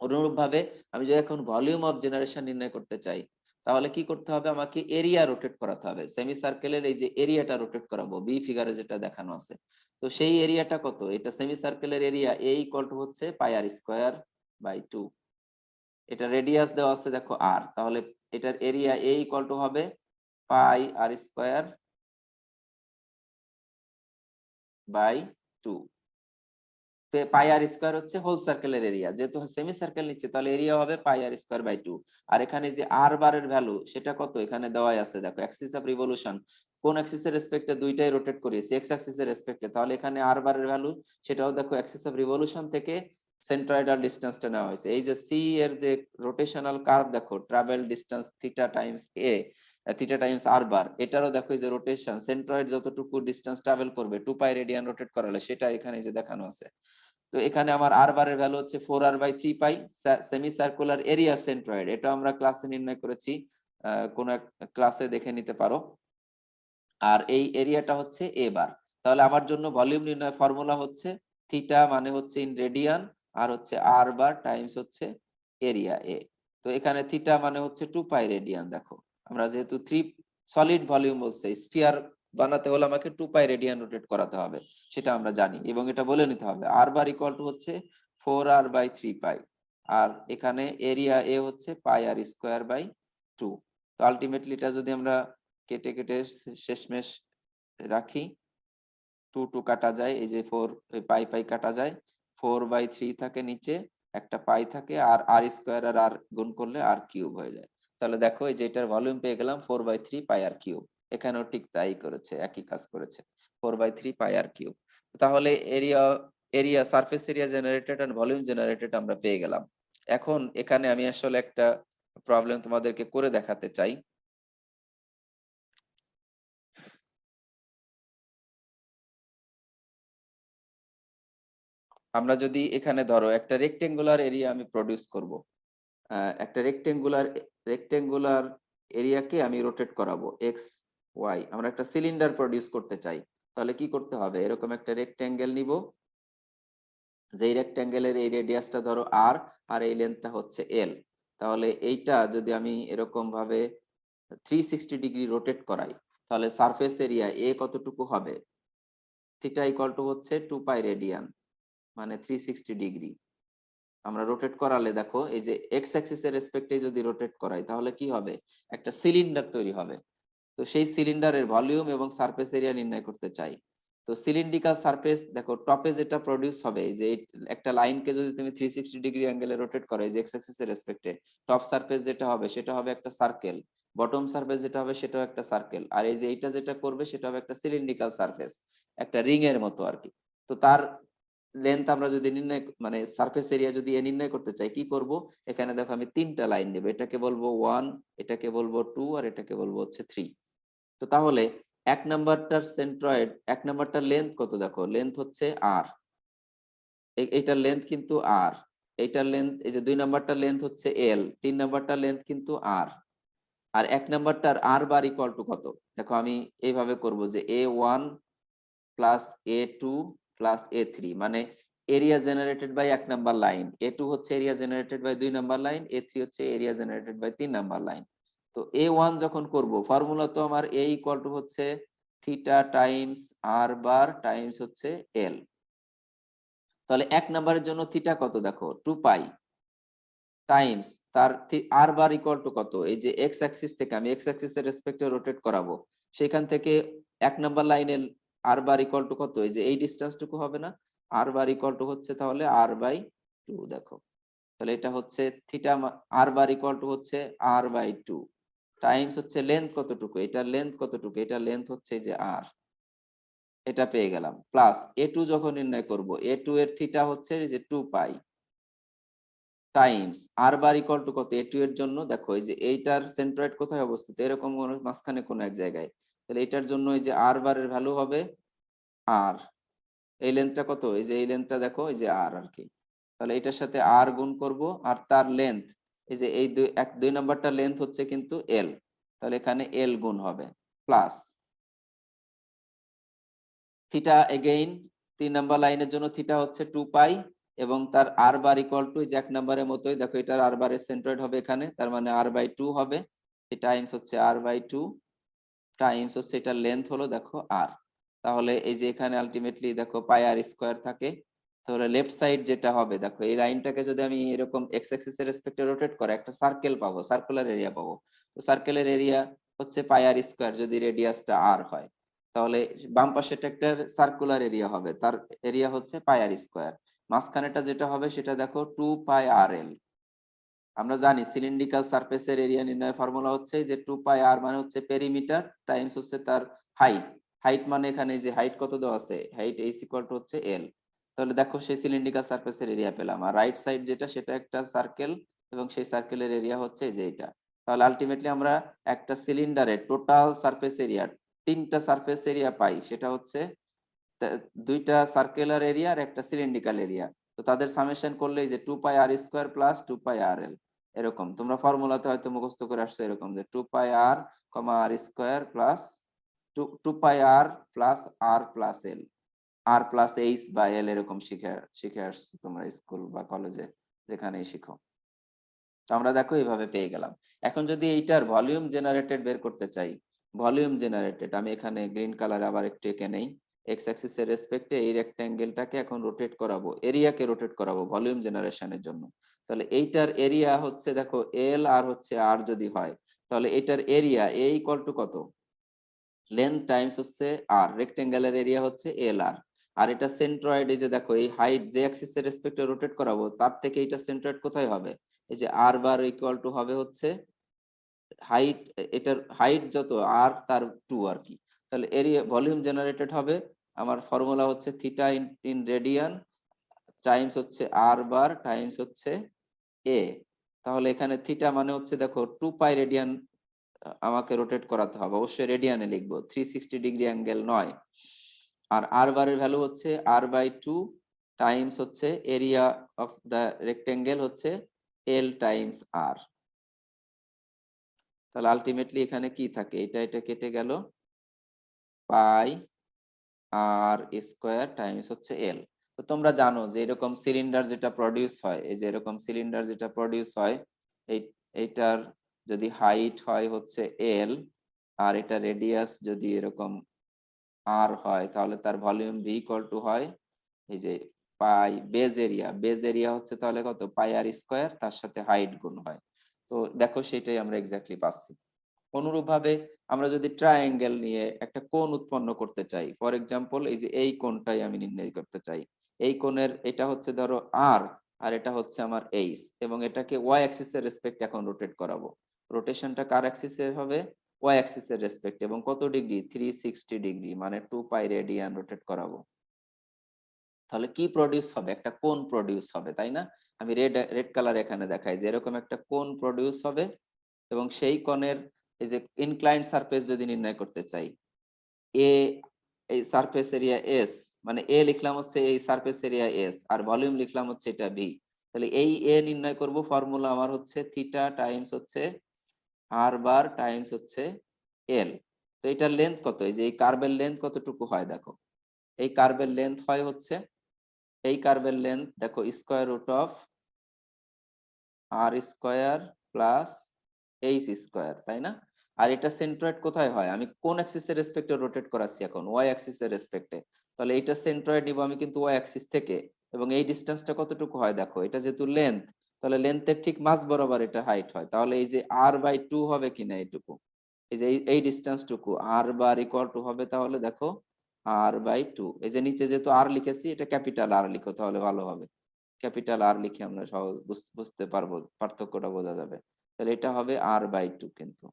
অনুরূপ ভাবে আমি যদি এখন ভলিউম অফ জেনারেশন নির্ণয় করতে চাই, তাহলে কি করতে হবে, আমাকে এরিয়া রোটেট করাতে হবে। সেমি সার্কেলের এই যে এরিয়াটা রোটেট করাবো, বি ফিগারে যেটা দেখানো আছে, তো সেই এরিয়াটা কত, এটা সেমি সার্কেলের এরিয়া এ ইকুয়াল টু হচ্ছে πr²/2। এটা রেডিয়াস দেওয়া আছে দেখো আর, তাহলে এটার এরিয়া এ ইকুয়াল টু হবে πr²/2। πr² হচ্ছে হোল সার্কেলের এরিয়া, যেহেতু সেমি সার্কেল নিচ্ছে তাহলে এরিয়া হবে πr²/2। আর এখানে যে আর বারের ভ্যালু সেটা কত, এখানে দেওয়াই আছে দেখো, অ্যাক্সিস অফ রিভলিউশন কোন অ্যাক্সিসের রেসপেক্টে, দুইটাই রোটেট করিয়েছি, এক্স অ্যাক্সিসের রেসপেক্টে, তাহলে এখানে আর বারের ভ্যালু সেটাও দেখো অ্যাক্সিস অফ রিভলিউশন থেকে সেন্ট্রয়েডাল ডিসটেন্সটা নেওয়া হয়েছে। এই যে সি এর যে রোটেশনাল কার্ভ দেখো, ট্রাভেল ডিসটেন্স থিটা টাইমস এ, থিটা টাইমস আর বার, এটারও দেখো এই যে রোটেশন, সেন্ট্রয়েড যতটুকু ডিসটেন্স ট্রাভেল করবে 2π রেডিয়ান রোটেট করালে, সেটা এখানে যে দেখানো আছে। তো এখানে আমার আর বারের ভ্যালু হচ্ছে 4r/3 পাই। সেমি সার্কুলার এরিয়া সেন্ট্রয়েড, এটা আমরা ক্লাসে নির্ণয় করেছি, কোন এক ক্লাসে দেখে নিতে পারো। আর এই এরিয়াটা হচ্ছে এ বার। তাহলে আমার জন্য ভলিউম নির্ণয় ফর্মুলা হচ্ছে থিটা মানে হচ্ছে ইন রেডিয়ান, আর হচ্ছে আর বার টাইমস হচ্ছে এরিয়া এ। তো এখানে থিটা মানে হচ্ছে 2π রেডিয়ান। দেখো আমরা যেহেতু সলিড ভলিউম বলছে, স্ফিয়ার বানাতে হলে আমাকে 2π রেডিয়ান রোটেট করাতে হবে, সেটা আমরা জানি, এবং এটা বলে নিতে হবে আর বার ইকুয়াল টু হচ্ছে 4r/3 পাই। আর এখানে এরিয়া এ হচ্ছে πr²/2। তো আলটিমেটলি এটা যদি আমরা কেটে কেটে শেষমেশ রাখি, 2 কাটা যায়, এই যে 4 পাই কাটা যায়, 4/3 থাকে নিচে, একটা পাই থাকে, আর r² আর আর গুণ করলে r³ হয়ে যায়। তাহলে দেখো এই যে এটার ভলিউম পেয়ে গেলাম 4/3πr³। এখানেও ঠিক তাই করেছে, একই কাজ করেছে, 4/3πr³। তাহলে area area surface area generated and volume generated আমরা পেয়ে গেলাম। এখন এখানে আমি আসলে একটা প্রবলেম তোমাদেরকে করে দেখাতে চাই। আমরা যদি এখানে ধরো একটা রেক্টেঙ্গুলার এরিয়া আমি প্রডিউস করব, একটা রেক্টেঙ্গুলার এরিয়াকে আমি রোটেট করাবো এক্স ওয়াই, আমরা একটা সিলিন্ডার প্রডিউস করতে চাই, তাহলে কি করতে হবে, এরকম একটা রেক্টেঙ্গেল নিব, যেই রেক্টেঙ্গেলের এই রেডিয়াসটা ধরো আর, আর এই লেন্থটা হচ্ছে এল। তাহলে এইটা যদি আমি এরকম ভাবে 360 ডিগ্রি রোটেট করাই, তাহলে সারফেস এরিয়া এ কতটুকু হবে, থিটা ইকুয়াল টু হচ্ছে 2π রেডিয়ান, মানে 360 ডিগ্রি। আমরা রোটেট করালে দেখো এই যে এক্স অ্যাক্সিসের রেসপেক্টে যদি রোটেট করাই, তাহলে কি হবে, একটা সিলিন্ডার তৈরি হবে। তো সেই সিলিন্ডারের ভলিউম এবং সারফেস এরিয়া নির্ণয় করতে চাই। তো সিলিন্ড্রিক্যাল সারফেস দেখো টপে যেটা প্রডিউস হবে, এই যে একটা লাইনকে যদি তুমি 360 ডিগ্রি অ্যাঙ্গেলে রোটেট করো এই যে এক্স অ্যাক্সিসের রেসপেক্টে, টপ সারফেস যেটা হবে সেটা হবে একটা সার্কেল, বটম সারফেস যেটা হবে সেটাও একটা সার্কেল, আর এই যে এইটা যেটা করবে সেটা হবে একটা সিলিন্ড্রিক্যাল সারফেস, একটা রিং এর মতো আর কি। তো তার লেন্থ আমরা যদি নির্ণয়, মানে সারফেস এরিয়া যদি নির্ণয় করতে চাই, কি করব, এখানে দেখো আমি তিনটা লাইন নেব, এটাকে বলবো 1, এটাকে বলবো 2, আর এটাকে বলবো হচ্ছে 3। তো তাহলে এক নাম্বারটার সেন্ট্রয়েড, এক নাম্বারটার লেন্থ কত দেখো, লেন্থ হচ্ছে আর, এইটার লেন্থ কিন্তু আর, এইটার লেন্থ, এই যে 2 নাম্বারটার লেন্থ হচ্ছে এল, 3 নাম্বারটার লেন্থ কিন্তু আর। আর এক নাম্বারটার আর বার ইকুয়াল টু কত, দেখো আমি এইভাবে করব যে A1 plus A2 plus A3, মানে area generated by 1 number line, A2 হচ্ছে area generated by 2 number line, A3 হচ্ছে area generated by 3 number line. তো A1 যখন করব, ফর্মুলা তো আমার A ইকুয়াল টু হচ্ছে থিটা টাইমস আর বার টাইমস হচ্ছে এল। তাহলে 1 নাম্বারের জন্য থিটা কত দেখো 2π, টাইমস তার আর বার ইকুয়াল টু কত, এই যে এক্স অ্যাক্সিস থেকে আমি এক্স অ্যাক্সিসের রেসপেক্টে রোটেট করাবো, সেখান থেকে 1 নম্বর লাইনের আর বার ইকুয়াল টু কত, এই যে এই ডিসটেন্সটুকু হবে না, আর বার ইকুয়াল টু হচ্ছে তাহলে r/2। দেখো তাহলে এটা হচ্ছে theta, r bar equal to হচ্ছে r/2 টাইমস হচ্ছে লেন্থ কতটুকু, এটার লেন্থ কতটুকু, এটার লেন্থ হচ্ছে এই যে আর, এটা পেয়ে গেলাম। প্লাস a2 যখন নির্ণয় করব, a2 এর থিটা হচ্ছে এই যে 2π times R bar equal to কত, a2 এর জন্য দেখো এই যে এইটার সেন্ট্রয়েড কোথায় অবস্থিত, এরকম কোন মাঝখানে কোন এক জায়গায়, তাহলে এটার জন্য এই যে আর বারের ভ্যালু হবে আর, এই লেন্থটা কত, এই যে এই লেন্থটা দেখো এই যে আর আর কি, তাহলে এটার সাথে আর গুণ করব, আর তার লেন্থ এই যে এই দুই নাম্বারটা লেন্থ হচ্ছে কিন্তু এল, তাহলে এখানে এল গুণ হবে, প্লাস থিটা এগেইন 3 নম্বর লাইনের জন্য থিটা হচ্ছে 2π, এবং তার আর বার ইকুয়াল টু যে 1 নম্বরের মতোই দেখো এটার আর বারের সেন্ট্রয়েড হবে এখানে, তার মানে r/2 হবে, এই টাইমস হচ্ছে r/2 টাইমস হচ্ছে এটার লেন্থ হলো দেখো আর, তাহলে এই যে এখানে আলটিমেটলি দেখো পাই আর স্কোয়ার থাকে, তাহলে লেফট সাইড যেটা হবে দেখো এই লাইনটাকে যদি আমি এরকম এক্স অ্যাক্সিস এর রেসপেক্টে রোটেট করে একটা সার্কেল পাবো, সার্কুলার এরিয়া পাবো, তো সার্কেলের এরিয়া হচ্ছে পাই আর স্কোয়ার যদি রেডিয়াসটা আর হয়, তাহলে বাম পাশেটা একটা সার্কুলার এরিয়া হবে, তার এরিয়া হচ্ছে পাই আর স্কোয়ার, মাঝখানেটা যেটা হবে সেটা দেখো 2πr/l। আমরা জানি সিলিন্ড্রিক্যাল সারফেসের এরিয়া নির্ণয়ের ফর্মুলা হচ্ছে যে 2πr মানে হচ্ছে পেরিমিটার টাইমস হচ্ছে তার হাইট, হাইট মানে এখানে যে হাইট কত দেওয়া আছে, হাইট এইচ ইকুয়াল টু হচ্ছে এল, তাহলে দেখো সেই সিলিন্ড্রিক্যাল সারফেসের এরিয়া পেলাম, আর রাইট সাইড যেটা সেটা একটা সার্কেল, এবং সেই সার্কেলের এরিয়া হচ্ছে এই যে এটা, তাহলে আলটিমেটলি আমরা একটা সিলিন্ডারের টোটাল সারফেস এরিয়া 3টা সারফেস এরিয়া পাই, সেটা হচ্ছে 2টা সার্কুলার এরিয়া আর একটা সিলিন্ড্রিক্যাল এরিয়া, তো তাদের সামেশন করলে এই যে 2πr² প্লাস 2πrl, এরকম তোমরা ফর্মুলাতে হয়তো মুখস্থ করে আসছো এরকম যে 2πr, r² plus 2πr plus r plus l, আর প্লাস এইচ বা এল, এরকম শিখে শিখে আসছো তোমরা স্কুল বা কলেজে যেখানেই শিখো। তো আমরা দেখো এইভাবে পেয়ে গেলাম। এখন যদি এইটার ভলিউম জেনারেটেড বের করতে চাই, ভলিউম জেনারেটেড আমি এখানে গ্রিন কালার আবার একটু এঁকে নেই, এক্স অ্যাক্সিস এর রেসপেক্টে এই রেক্ট্যাঙ্গেলটাকে এখন রোটেট করাবো, এরিয়াকে রোটেট করাবো ভলিউম জেনারেশনের জন্য, তাহলে এইটার এরিয়া হচ্ছে দেখো এল আর হচ্ছে আর যদি হয়, তাহলে এটার এরিয়া এ ইকুয়াল টু কত, লেন্থ টাইমস হচ্ছে আর, রেক্টেঙ্গেলের এরিয়া হচ্ছে এল আর, আর এটা সেন্ট্রয়েড এই যে দেখো এই হাইট যে অ্যাক্সিস এর রেসপেক্টে রোটেট করাবো তার থেকে এটা সেন্ট্রয়েড কোথায় হবে, এই যে আর বার ইকুয়াল টু হবে হচ্ছে হাইট, এটার হাইট যত আর তার 2 আর কি, তাহলে এরিয়া ভলিউম জেনারেটেড হবে, আমার ফর্মুলা হচ্ছে থিটা ইন রেডিয়ান টাইমস হচ্ছে আর বার টাইমস হচ্ছে এ, তাহলে এখানে থিটা মানে হচ্ছে দেখো 2π রেডিয়ান আমাকে রোটেট করাতে হবে, অবশ্যই রেডিয়ানে লিখবো, 360 ডিগ্রি অ্যাঙ্গেল নয়, আর আর বারের ভ্যালু হচ্ছে r/2 টাইমস হচ্ছে এরিয়া অফ দা রেক্টেঙ্গেল হচ্ছে এল টাইমস আর, তাহলে আলটিমেটলি এখানে কি থাকে, এটা কেটে গেল, পাই আর স্কোয়ার টাইমস হচ্ছে এল। তো তোমরা জানো যে এরকম সিলিন্ডার যেটা প্রডিউস হয়, এই যে এরকম সিলিন্ডার যেটা প্রডিউস হয়, এই এইটার যদি হাইট হয় হচ্ছে এল, আর এটা রেডিয়াস যদি এরকম আর হয়, তাহলে তার ভলিউম ভি ইকুয়াল টু হয় এই যে পাই বেজ এরিয়া হচ্ছে তাহলে কত, পাই আর স্কোয়ার তার সাথে হাইট গুণ হয়, তো দেখো সেটাই আমরা এক্স্যাক্টলি পাচ্ছি। অনুরূপভাবে আমরা যদি ট্রায়াঙ্গেল নিয়ে একটা কোণ উৎপন্ন করতে চাই, ফর এক্সাম্পল এই যে এই কোণটাই আমি নির্ণয় করতে চাই, এই কোণের এটা হচ্ছে ধরো আর, আর এটা হচ্ছে আমার এইচ, এবং এটাকে ওয়াই অ্যাক্সিস এর রেসপেক্ট এখন রোটেট করাবো, রোটেশনটা কার অ্যাক্সিসে হবে, ওয়াই অ্যাক্সিস এর রেসপেক্ট, এবং কত ডিগ্রি, 360 ডিগ্রি মানে 2π রেডিয়ান রোটেট করাবো, তাহলে কি প্রডিউস হবে, একটা কোণ প্রডিউস হবে, তাই না, আমি রেড রেড কালার এখানে দেখাই যে এরকম একটা কোণ প্রডিউস হবে, এবং সেই কোণের এই যে ইনক্লাইন্ড সারফেস যদি নির্ণয় করতে চাই, এ এই সারফেস এরিয়া এস, মানে এ লিখলাম হচ্ছে এই সারফেস এরিয়া এস, আর ভলিউম লিখলাম হচ্ছে এটা ভি, তাহলে এই এ নির্ণয় করব, ফর্মুলা আমার হচ্ছে থিটা টাইমস হচ্ছে আর বার টাইমস হচ্ছে এল, তো এটার লেন্থ কত, এই যে এই কার্ভের লেন্থ কতটুকু হয় দেখো, এই কার্ভের লেন্থ হয় হচ্ছে, এই কার্ভের লেন্থ দেখো square root of r square plus h square, তাই না, আর এটা সেন্ট্রয়েড কোথায় হয়, আমি কোন অ্যাক্সিসের রেসপেক্টে রোটেট করাচ্ছি এখন, ওয়াই অ্যাক্সিসের রেসপেক্টে, তাহলে এটা সেন্ট্রয়েড নিব আমি কিন্তু ওয়াই অ্যাক্সিস থেকে, এবং এই ডিসটেন্সটা কতটুকু হয় দেখো, এটা যেহেতু লেন্থ তাহলে লেন্থের ঠিক মাঝ বরাবর এটা হাইট হয়, তাহলে এই যে r/2 হবে কিনা এইটুকু, এই যে এই ডিস্টেন্স টুকু r/= হবে, তাহলে দেখো r/2। এই যে নিচে যেহেতু r লিখেছি, এটা ক্যাপিটাল R লিখো তাহলে ভালো হবে। ক্যাপিটাল R লিখে আমরা সহজ বুঝতে পারবো, পার্থক্যটা বোঝা যাবে। তাহলে এটা হবে r/2। কিন্তু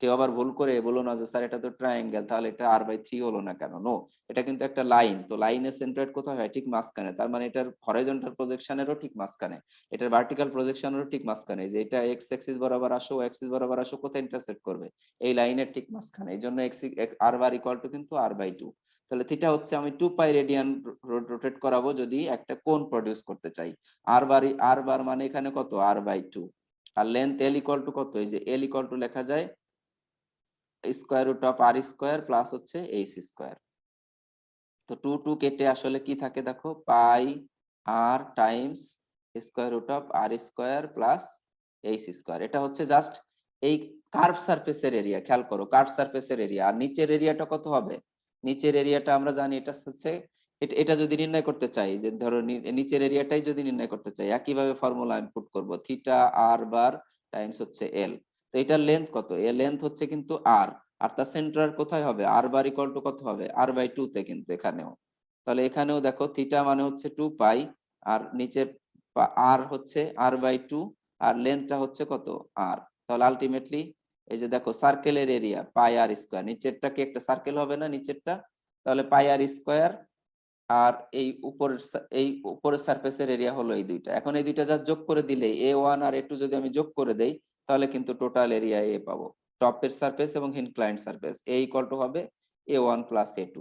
কেউ আবার ভুল করে বলো না যে স্যার এটা তো ট্রায়াঙ্গেল, তাহলে এটা r/3 হলো না কেন? নো, এটা কিন্তু একটা লাইন। তো লাইনের সেন্ট্রয়েড কোথায় হয়? ঠিক মাঝখানে। তার মানে এটার হরাইজন্টাল প্রজেকশনেরও ঠিক মাঝখানে, এটার ভার্টিক্যাল প্রজেকশনেরও ঠিক মাঝখানে। যে এটা এক্স অ্যাক্সিস বরাবর আসো, ওয়াই অ্যাক্সিস বরাবর আসো, কোথায় ইন্টারসেক্ট করবে? এই লাইনের ঠিক মাঝখানে। এই জন্য r/= কিন্তু r/2। তাহলে থিটা হচ্ছে, আমি 2 পাই রেডিয়ান রোটেট করাবো যদি একটা কোণ প্রডিউস করতে চাই। r বার মানে এখানে কত? r/2। আর লেন্থ l= কত? এই যে l= লেখা যায় √r² প্লাস হচ্ছে h²। তো 2 কেটে আসলে কি থাকে দেখো, পাই r Times √r² plus h²। এটা হচ্ছে জাস্ট এই কার্ভ সারফেসের এরিয়া। খেয়াল করো, কার্ভ সারফেসের এরিয়া। আর নিচের এরিয়াটা কত হবে? নিচের এরিয়াটা আমরা জানি, এটা হচ্ছে এটা যদি নির্ণয় করতে চাই, যে ধরো নিচের এরিয়াটাই যদি নির্ণয় করতে চাই, একইভাবে ফর্মুলা আমি পুট করবো, থিটা r বার টাইমস হচ্ছে l। তো এটার লেন্থ কত? এর লেন্থ হচ্ছে কিন্তু r। আর তার সেন্টার কোথায় হবে? r/= কত হবে? r/2 তে। কিন্তু এখানেও, তাহলে এখানেও দেখো থিটা মানে হচ্ছে 2 পাই, আর নিচের আর হচ্ছে r/2, আর লেন্থটা হচ্ছে কত? r। তাহলে আলটিমেটলি এই যে দেখো সার্কেলের এরিয়া πr²। নিচেরটা কি একটা সার্কেল হবে না নিচেরটা? তাহলে πr²। আর এই উপরের সারফেসের এরিয়া হলো এই দুইটা। এখন এই দুইটা জাস্ট যোগ করে দিলে a1 আর a2 যদি আমি যোগ করে দেই, তাহলে কিন্তু টোটাল এরিয়া এ পাবো। টপের সারফেস এবং ইনক্লাইন্ড সারফেস a= হবে a1 প্লাস a2।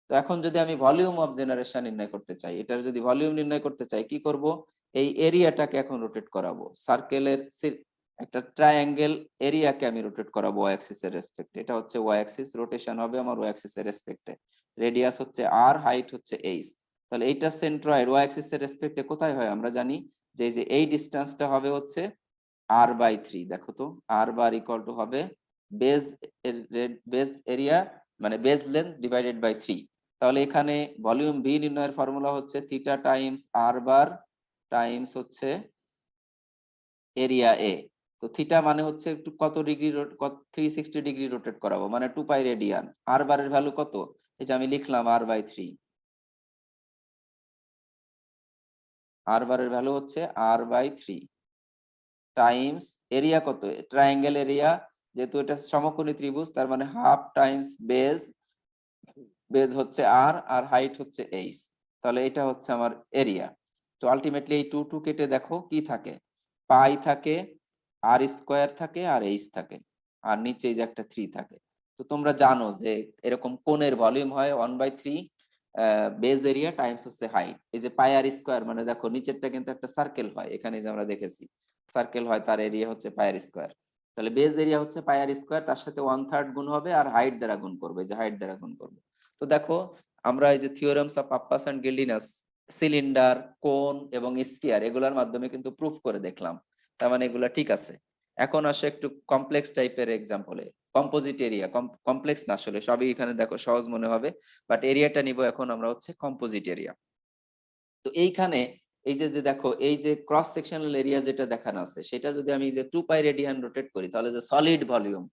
তো এখন যদি আমি ভলিউম অফ জেনারেশন নির্ণয় করতে চাই, এটার যদি ভলিউম নির্ণয় করতে চাই, কি করব? এই এরিয়াটাকে এখন রোটেট করাবো। সার্কেলের একটা ট্রায়াঙ্গেল এরিয়াকে আমি রোটেট করাবো ওয়াই অ্যাক্সিস এর রেসপেক্টে। এটা হচ্ছে ওয়াই অ্যাক্সিস, রোটেশন হবে আমার ওয়াই অ্যাক্সিস এর রেসপেক্টে। রেডিয়াস হচ্ছে r, হাইট হচ্ছে h। তাহলে এইটা সেন্ট্রয়েড ওয়াই অ্যাক্সিস এর রেসপেক্টে কোথায় হয়? আমরা জানি যে এই যে এই ডিসটেন্সটা হবে হচ্ছে r/3। দেখো তো r/= হবে বেজ বেজ এরিয়া মানে বেজ লেন্থ ডিভাইডেড বাই 3। তাহলে এখানে ভলিউম ভি নির্ণয়ের ফর্মুলা হচ্ছে থিটা টাইমস r টাইমস হচ্ছে এরিয়া এ। তো থিটা মানে হচ্ছে একটু কত ডিগ্রি 360 ডিগ্রি রোটেট করাবো, মানে 2 পাই রেডিয়ান। r/এর ভ্যালু কত? এই যে আমি লিখলাম r/3। r/এর ভ্যালু হচ্ছে r/3 টাইমস এরিয়া কত? ট্রায়াঙ্গেল এরিয়া, যেহেতু এটা সমকোণী ত্রিভুজ, তার মানে হাফ টাইমস বেজ। বেজ হচ্ছে r, আর হাইট হচ্ছে h। তাহলে এটা হচ্ছে আমার এরিয়া। তো আলটিমেটলি এই 2 কেটে দেখো কি থাকে? পাই থাকে, r² থাকে, আর h থাকে, আর নিচে এই যে একটা 3 থাকে। তো তোমরা জানো যে এরকম কোণের ভলিউম হয় 1/3 বেজ এরিয়া টাইমস হচ্ছে হাইট। এই যে πr² মানে দেখো নিচেরটা কিন্তু একটা সার্কেল হয়, এখানে যে আমরা দেখেছি সার্কেল হয়, তার এরিয়া হচ্ছে πr²। তাহলে বেজ এরিয়া হচ্ছে πr², তার সাথে 1/3 গুণ হবে, আর হাইট দ্বারা গুণ করবে, যে হাইট দ্বারা গুণ করবে। তো দেখো আমরা এই যে theorems of Pappus and গিল্ডিনাস cylinder, কোন এবং স্ফিয়ার এগুলোর মাধ্যমে কিন্তু প্রুফ করে দেখলাম। তার মানে এগুলা ঠিক আছে। এখন আসে একটু কমপ্লেক্স টাইপের এক্সাম্পলে। কম্পোজিট এরিয়া, কমপ্লেক্স না আসলে সবই এখানে দেখো সহজ মনে হবে, বাট এরিয়াটা নিব এখন আমরা হচ্ছে কম্পোজিট এরিয়া। তো এইখানে এই যে যে দেখো এই যে ক্রস সেকশনাল এরিয়া যেটা দেখানো আছে, সেটা যদি আমি যে 2 পাই রেডিয়ান রোটেট করি, তাহলে যে solid volume,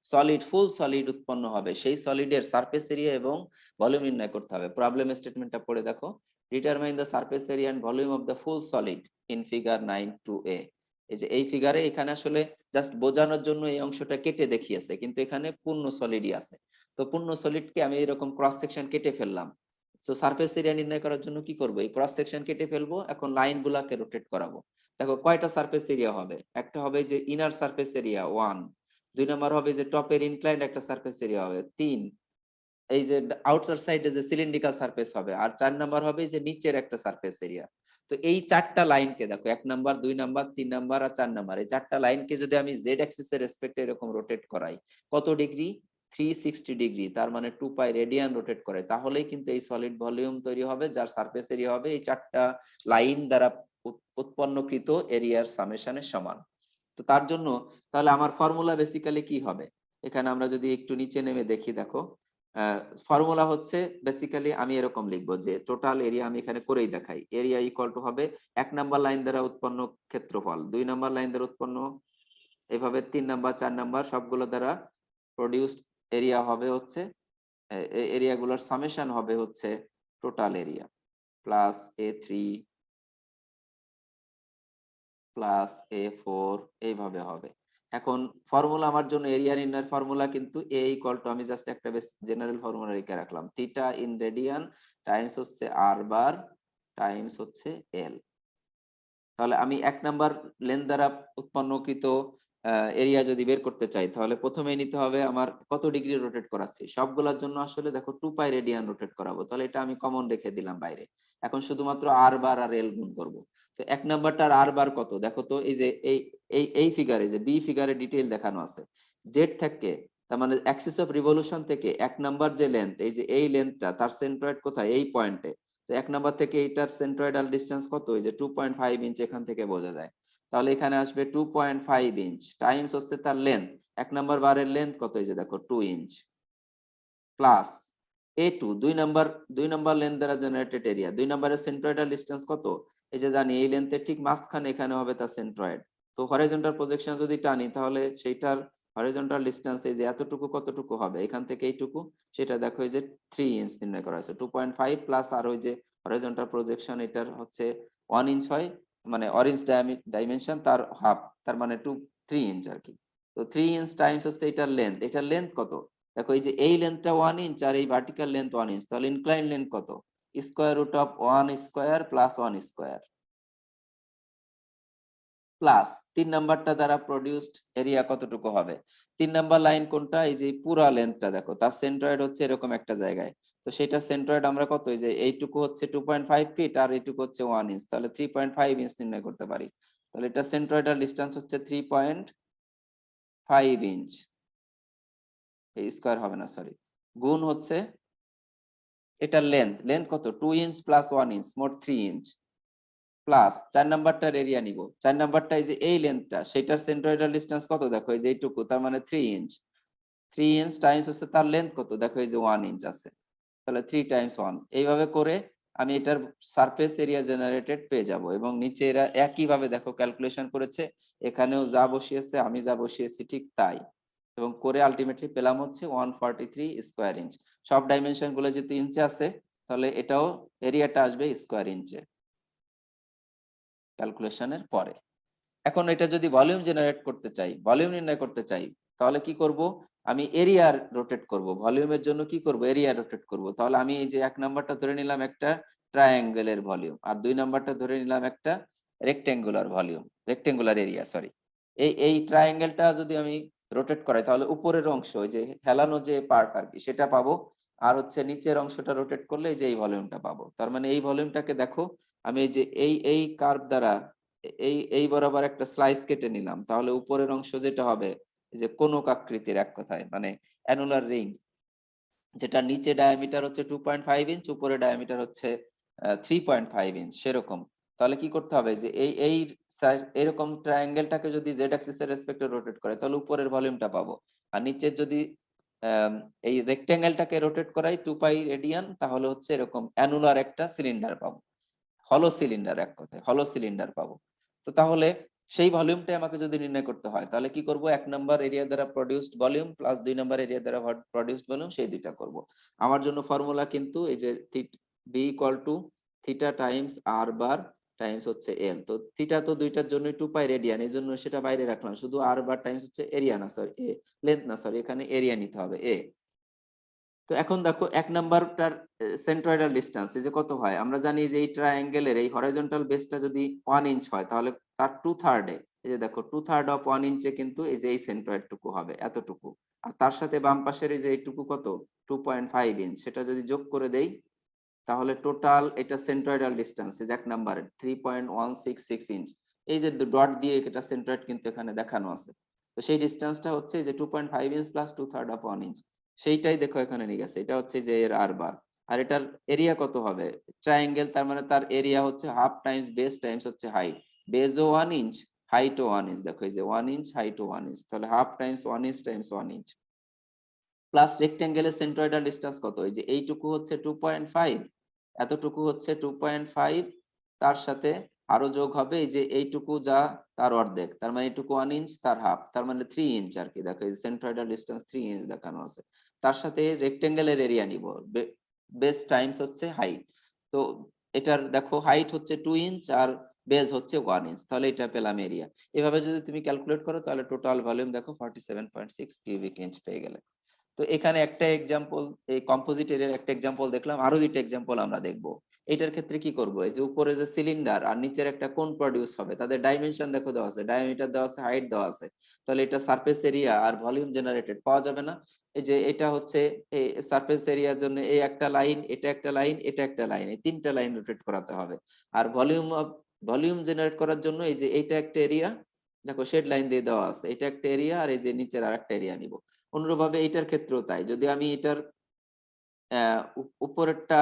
solid full solid উৎপন্ন হবে, সেই সলিডের সারফেস এরিয়া এবং ভলিউম নির্ণয় করতে হবে। প্রবলেম স্টেটমেন্টটা পড়ে দেখো, determine the surface area and volume of the full solid in figure 9(2)a। এই যে এই ফিগারে এখানে আসলে জাস্ট বোঝানোর জন্য এই অংশটা কেটে দেখিয়েছে, কিন্তু এখানে পূর্ণ সলিডই আছে। তো পূর্ণ সলিডকে আমি এরকম ক্রস সেকশন কেটে ফেললাম। সো সারফেস এরিয়া নির্ণয় করার জন্য কি করব? এই ক্রস সেকশন কেটে ফেলবো, এখন লাইন গুলাকে রোটেট করাবো। দেখো কয়টা সারফেস এরিয়া হবে? একটা হবে যে ইনার সারফেস এরিয়া 1, 2 নাম্বার হবে যে টপের ইনক্লাইন্ড একটা সারফেস এরিয়া হবে 3, এই যে আউটসাইড সাইডে যে সিলিন্ড্রিক্যাল সারফেস হবে, আর 4 নাম্বার হবে যে নিচের একটা সারফেস এরিয়া। তো এই চারটা লাইনকে দেখো, 1 নাম্বার 2 নাম্বার 3 নাম্বার আর 4 নাম্বার, এই চারটা লাইনকে যদি আমি জেড অ্যাক্সিস এর রেসপেক্টে এরকম রোটেট করাই, কত ডিগ্রি? 360 ডিগ্রি। তার মানে 2 পাই রেডিয়ান রোটেট করে, তাহলেই কিন্তু এই সলিড ভলিউম তৈরি হবে, যার সারফেস এরিয়া হবে এই চারটা লাইন দ্বারা উৎপন্নকৃত এরিয়ার সামেশনের সমান। তো তার জন্য তাহলে আমার ফর্মুলা বেসিক্যালি কি হবে? এখানে আমরা যদি একটু নিচে নেমে দেখি, দেখো ফর্মুলা হচ্ছে বেসিক্যালি আমি এরকম লিখবো যে টোটাল এরিয়া, আমি এখানে করেই দেখাই, এরিয়া ইকুয়াল টু হবে 1 নাম্বার লাইন দ্বারা উৎপন্ন ক্ষেত্রফল, 2 নাম্বার লাইন দ্বারা উৎপন্ন, এভাবে 3 নাম্বার 4 নাম্বার সবগুলো দ্বারা প্রডিউসড এরিয়া হবে হচ্ছে, এরিয়া গুলোর সামেশন হবে হচ্ছে total area plus A3 plus A4, এইভাবে হবে। এখন ফর্মুলা আমার জন্য এরিয়া নির্ণয়ের ফর্মুলা কিন্তু এ ইকুয়াল টু, আমি জাস্ট একটা বেস জেনারেল ফর্মুলা রেখে রাখলাম, থিটা ইন রেডিয়ান টাইমস হচ্ছে আর বার টাইমস হচ্ছে এল। তাহলে আমি 1 নাম্বার লেন দ্বারা উৎপন্নকৃত এরিয়া যদি বের করতে চাই, তাহলে প্রথমেই নিতে হবে আমার কত ডিগ্রি রোটেট করাচ্ছি। সবগুলোর জন্য আসলে দেখো 2 পাই রেডিয়ান রোটেট করাবো, তাহলে এটা আমি কমন রেখে দিলাম বাইরে। এখন শুধুমাত্র আর বার আর এল গুণ করবো। তো 1 নাম্বারটার আর বার কত দেখো তো, এই যে এই ফিগারে, যে বি ফিগারে ডিটেইল দেখানো আছে, জেড থেকে, তার মানে অ্যাক্সিস অফ রিভলিউশন থেকে 1 নাম্বার যে লেন্থ, এই যে এই লেন্থটা তার সেন্ট্রয়েড কোথায়, এই পয়েন্টে। তো 1 নাম্বার থেকে এইটার সেন্ট্রয়েডাল ডিসটেন্স কত, এই যে 2.5 ইঞ্চ, এখান থেকে বোঝা যায়। তাহলে এখানে আসবে 2.5 ইঞ্চ টাইমস হচ্ছে তার লেন্থ, 1 নাম্বার বারের লেন্থ কত, এই যে দেখো 2 ইঞ্চ, প্লাস A2 দুই নাম্বার লেন্থ দ্বারা জেনারেটেড এরিয়া, 2 নাম্বারের সেন্ট্রয়েডাল ডিসটেন্স কত, এই যে জানি এই লেন্থের ঠিক মাঝখানে এখানে হবে তার সেন্ট্রয়েড। তো হরাইজন্টাল প্রজেকশন যদি টানি, তাহলে সেইটার হরাইজন্টাল ডিসটেন্স এই যে এতটুকু কতটুকু হবে, এখান থেকে এইটুকু, সেটা দেখো এই যে 3 ইঞ্চ নির্ণয় করা হয়েছে। 2.5 প্লাস আর ওই যে হরাইজন্টাল প্রজেকশন, এটার হচ্ছে 1 ইঞ্চ হয়, মানে অরেঞ্জ ডাইমেনশন তার হাফ, তার মানে 3 ইঞ্চ আর কি। তো 3 ইঞ্চ টাইমস হচ্ছে এটার লেন্থ কত, দেখো এই যে এই লেন্থটা 1 ইঞ্চ আর এই ভার্টিক্যাল লেন্থ 1 ইঞ্চ, তাহলে ইনক্লাইন লেন্থ কত, square root of 1 square plus 1 square, plus 3 নাম্বারটা দ্বারা প্রডিউসড এরিয়া কতটুকু হবে। 3 নাম্বার লাইন কোনটা, এই যে পুরা লেন্থটা দেখো, তার সেন্ট্রয়েড হচ্ছে এরকম একটা জায়গায়। তো সেটা সেন্ট্রয়েড আমরা কত, এই যে এইটুকু হচ্ছে 2.5 ফিট আর এইটুকু হচ্ছে 1 ইঞ্চ, তাহলে 3.5 ইঞ্চ নির্ণয় করতে পারি। তাহলে এটা সেন্ট্রয়েডাল ডিসটেন্স হচ্ছে 3.5 ইঞ্চ, এই স্কয়ার হবে না সরি, গুণ হচ্ছে এটার লেন্থ কত, 2 ইঞ্চ প্লাস 1 ইঞ্চ, মোট 3 ইঞ্চ, প্লাস 4 নাম্বারটার এরিয়া নিব। 4 নাম্বারটা এই যে এই লেন্থটা, সেটার সেন্ট্রয়েডাল ডিসটেন্স কত, দেখো এই যে এইটুকু, তার মানে 3 ইঞ্চ। 3 ইঞ্চ টাইমস হচ্ছে তার লেন্থ কত, দেখো এই যে 1 ইঞ্চ আছে, তাহলে 3 টাইমস 1, এইভাবে করে আমি এটার সারফেস এরিয়া জেনারেটেড পেয়ে যাব। এবং নিচে এরা একই ভাবে দেখো ক্যালকুলেশন করেছে, এখানেও যা বসিয়েছে আমি যা বসিয়েছি ঠিক তাই, এবং করে আলটিমেটলি পেলাম হচ্ছে 143 স্কয়ার ইঞ্চ। সব ডাইমেনশন গুলো যেহেতু ইঞ্চে আছে, তাহলে এটাও এরিয়াটা আসবে স্কয়ার ইঞ্চে ক্যালকুলেশনের পরে। এখন এটা যদি ভলিউম জেনারেট করতে চাই, ভলিউম নির্ণয় করতে চাই, তাহলে কি করব, আমি এরিয়া রোটেট করব। ভলিউমের জন্য কি করব, এরিয়া রোটেট করব। তাহলে আমি এই যে 1 নাম্বারটা ধরে নিলাম একটা ট্রায়াঙ্গেলের ভলিউম, আর 2 নাম্বারটা ধরে নিলাম একটা rectangular volume, rectangular area sorry. এই ট্রায়াঙ্গেলটা যদি আমি রোটেট করাই, তাহলে উপরের অংশ, ওই যে হেলানো যে পার্ট আর কি, সেটা পাবো। আর হচ্ছে নিচের অংশটা রোটেট করলে এই যে এই ভলিউমটা পাবো। তার মানে এই ভলিউমটাকে দেখো, আমি এই যে এই কার্ভ দ্বারা এই বরাবর একটা স্লাইস কেটে নিলাম, তাহলে উপরের অংশ যেটা হবে, এই যে কোনক আকৃতির, এক কথায় মানে অ্যানুলার রিং, যেটা নিচে ডায়ামিটার হচ্ছে 2.5 ইঞ্চ, উপরে ডায়ামিটার হচ্ছে 3.5 ইঞ্চ, সেরকম। তাহলে কি করতে হবে, যে এরকম ট্রায়াঙ্গেলটাকে যদি জেড অ্যাক্সিস এর রেসপেক্টে রোটেট করে, তাহলে উপরের ভলিউমটা পাবো। আর নিচের যদি এই রেক্টেঙ্গেলটাকে রোটেট করাই 2 পাই রেডিয়ান, তাহলে হচ্ছে এরকম অ্যানুলার একটা সিলিন্ডার পাবো, হলো সিলিন্ডার, এক কথায় হলো সিলিন্ডার পাবো। তো তাহলে সেই ভলিউমটাই আমাকে যদি নির্ণয় করতে হয়, তাহলে কি করব, 1 নাম্বার এরিয়া দ্বারা produced volume plus 2 number area দ্বারা প্রডিউসড ভলিউম, সেই দুইটা করব। আমার জন্য ফর্মুলা কিন্তু এই যে B equal to theta times R bar times হচ্ছে এল। তো থিটা তো দুইটার জন্যই 2 পাই রেডিয়ান, এই জন্য সেটা বাইরে রাখলাম, শুধু আর বার টাইমস হচ্ছে এরিয়া না সরি লেন্থ না সরি, এখানে এরিয়া নিতে হবে এ। তো এখন দেখো 1 নাম্বারটার সেন্ট্রয়েডাল ডিসটেন্স এই যে কত হয়, আমরা জানি যে এই ট্রায়াঙ্গেলের এই হরাইজন্টাল বেসটা যদি 1 ইঞ্চ হয়, তাহলে তার 2/3 এই যে দেখো 2/3 অফ 1 ইঞ্চে কিন্তু এই যে এই সেন্ট্রয়েড টুকু হবে এতটুকু। আর তার সাথে বাম পাশের এই যে এইটুকু কত, 2.5 ইঞ্চ, সেটা যদি যোগ করে দেই, তাহলে টোটাল এটা সেন্ট্রয়েডাল ডিসটেন্স এই যে 1 নাম্বারের 3.166 ইঞ্চ। এই যে ডট দিয়ে এটা সেন্ট্রয়েড কিন্তু এখানে দেখানো আছে। তো সেই ডিসটেন্সটা হচ্ছে যে 2.5 ইঞ্চ প্লাস 2/3 অফ 1 ইঞ্চ, সেইটাই দেখো এখানে নিয়ে গেছে, এটা হচ্ছে যে এর আর বার। আর এটার এরিয়া কত হবে, ট্রায়াঙ্গেল, তার মানে তার এরিয়া হচ্ছে হাফ টাইমস বেস টাইমস হচ্ছে হাইট, বেসও 1 ইঞ্চ হাইটও 1 ইঞ্চ, দেখো এই যে 1 ইঞ্চ হাইটও 1 ইঞ্চ, তাহলে half times 1 inch times 1 inch. Plus রেক্টেঙ্গেলের সেন্ট্রয়েডাল ডিসটেন্স কত, এই যে এইটুকু হচ্ছে 2.5, এতটুকু হচ্ছে 2.5, তার সাথে আরো যোগ হবে এই যে এইটুকু যা তার অর্ধেক, তার মানে এইটুকু 1 ইঞ্চ, তার হাফ, তার মানে 3 ইঞ্চ আর কি। দেখো এই সেন্ট্রয়েডাল ডিসটেন্স 3 ইঞ্চ দেখানো আছে। তার সাথে রেক্টেঙ্গেলের এরিয়া নিব, বেস টাইমস হচ্ছে হাইট। তো এটার দেখো হাইট হচ্ছে 2 ইঞ্চ আর বেস হচ্ছে 1 ইঞ্চ, তাহলে এটা পেলাম এরিয়া। এভাবে যদি তুমি ক্যালকুলেট করো তাহলে টোটাল ভলিউম দেখো 47.6 কিউবিক ইঞ্চ পেয়ে গেলে। তো এখানে একটা এক্সাম্পল, এই কম্পোজিট এরিয়ার একটা এক্সাম্পল দেখলাম, আরো দুইটা এক্সাম্পল আমরা দেখবো। এটার ক্ষেত্রে কি করব, এই যে উপরে যে সিলিন্ডার আর নিচের একটা কোন প্রডিউস হবে, তাদের ডাইমেনশন দেখো দেওয়া আছে, ডায়ামিটার দেওয়া আছে, হাইট দেওয়া আছে। তাহলে এটা সারফেস এরিয়া আর ভলিউম জেনারেটেড পাওয়া যাবে না। এই যে এটা হচ্ছে এই সারফেস এরিয়ার জন্য এই একটা লাইন, এটা একটা লাইন, এটা একটা লাইন, এই তিনটা লাইন রোটেট করাতে হবে। আর ভলিউম জেনারেট করার জন্য এই যে এইটা একটা এরিয়া, দেখো শেড লাইন দিয়ে দেওয়া আছে, এটা একটা এরিয়া, আর এই যে নিচের আর একটা এরিয়া নিব। অনুরূপভাবে এইটার ক্ষেত্রেও তাই, যদি আমি এটার উপরেরটা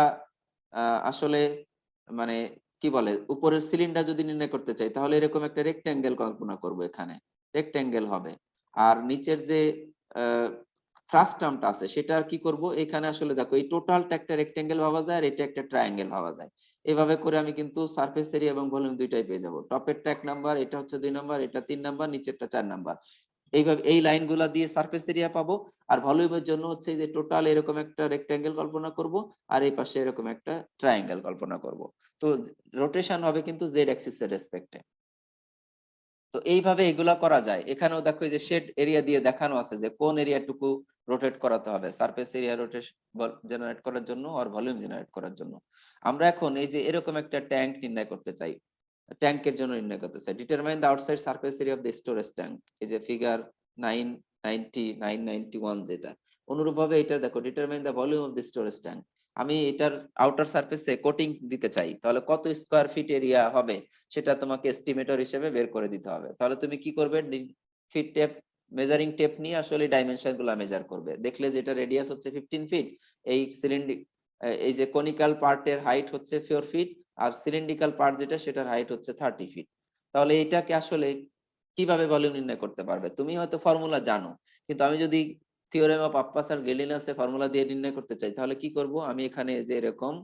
আসলে মানে কি বলে উপরের সিলিন্ডার যদি নির্ণয় করতে চাই, তাহলে এরকম একটা রেক্ট্যাঙ্গেল কল্পনা করব, এখানে রেক্ট্যাঙ্গেল হবে। আর নিচের যে ফ্রাস্টামটা আছে সেটা কি করব, এখানে আসলে দেখো এই টোটালটা একটা রেক্ট্যাঙ্গেল ভাবা যায় আর এটা একটা ট্রায়াঙ্গেল ভাবা যায়। এভাবে করে আমি কিন্তু সারফেস এরিয়া এবং ভলিউম দুইটাই পেয়ে যাব। টপেরটা 1 নাম্বার, এটা হচ্ছে 2 নাম্বার, এটা 3 নাম্বার, নিচেরটা 4 নাম্বার। এইভাবে এই লাইনগুলা দিয়ে সারফেস এরিয়া পাবো। আর ভলিউমের জন্য হচ্ছে যে টোটাল এরকম একটা রেক্ট্যাঙ্গেল কল্পনা করব, আর এই পাশে এরকম একটা ট্রায়াঙ্গেল কল্পনা করব। তো রোটেশন হবে কিন্তু জেড অ্যাক্সিস এর রেসপেক্টে। তো এইভাবে এগুলা করা যায়। এখানেও দেখো এই যে শেড এরিয়া দিয়ে দেখানো আছে যে কোন এরিয়াটুকু রোটেট করাতে হবে সারফেস এরিয়া রোটেশন জেনারেট করার জন্য আর ভলিউম জেনারেট করার জন্য। আমরা এখন এই যে এরকম একটা ট্যাঙ্ক নির্ণয় করতে চাই, ট্যাঙ্কের জন্য নির্ণয় করতে চাই। Determine the outside surface area of the storage tank, এই যে ফিগার 991 যেটা। অনুরূপভাবে এটা দেখো determine the volume of the storage tank. আমি এটার আউটার সারফেসে কোটিং দিতে চাই, তাহলে কত স্কয়ার ফিট এরিয়া হবে সেটা তোমাকে এস্টিমেটর হিসেবে বের করে দিতে হবে। তাহলে তুমি কি করবে, ফিট টেপ, মেজারিং টেপ নিয়ে আসলে ডাইমেনশন গুলা মেজার করবে। দেখলে যেটা রেডিয়াস হচ্ছে 15 ফিট, এই সিলিন্ড্রিক এই যে কনিক্যাল পার্টের হাইট হচ্ছে 4 ফিট, আর সিলিন্ড্রিক্যাল পার্ট যেটা সেটার হাইট হচ্ছে 30 ফিট। তাহলে এটাকে আসলে কিভাবে ভলিউম নির্ণয় করতে পারবে, তুমি হয়তো ফর্মুলা জানো, কিন্তু আমি যদি থিওরেম অফ লাপ্লাস আর গ্যালিলিয়াসের ফর্মুলা দিয়ে নির্ণয় করতে চাই, তাহলে কি করব, আমি এখানে যে এরকম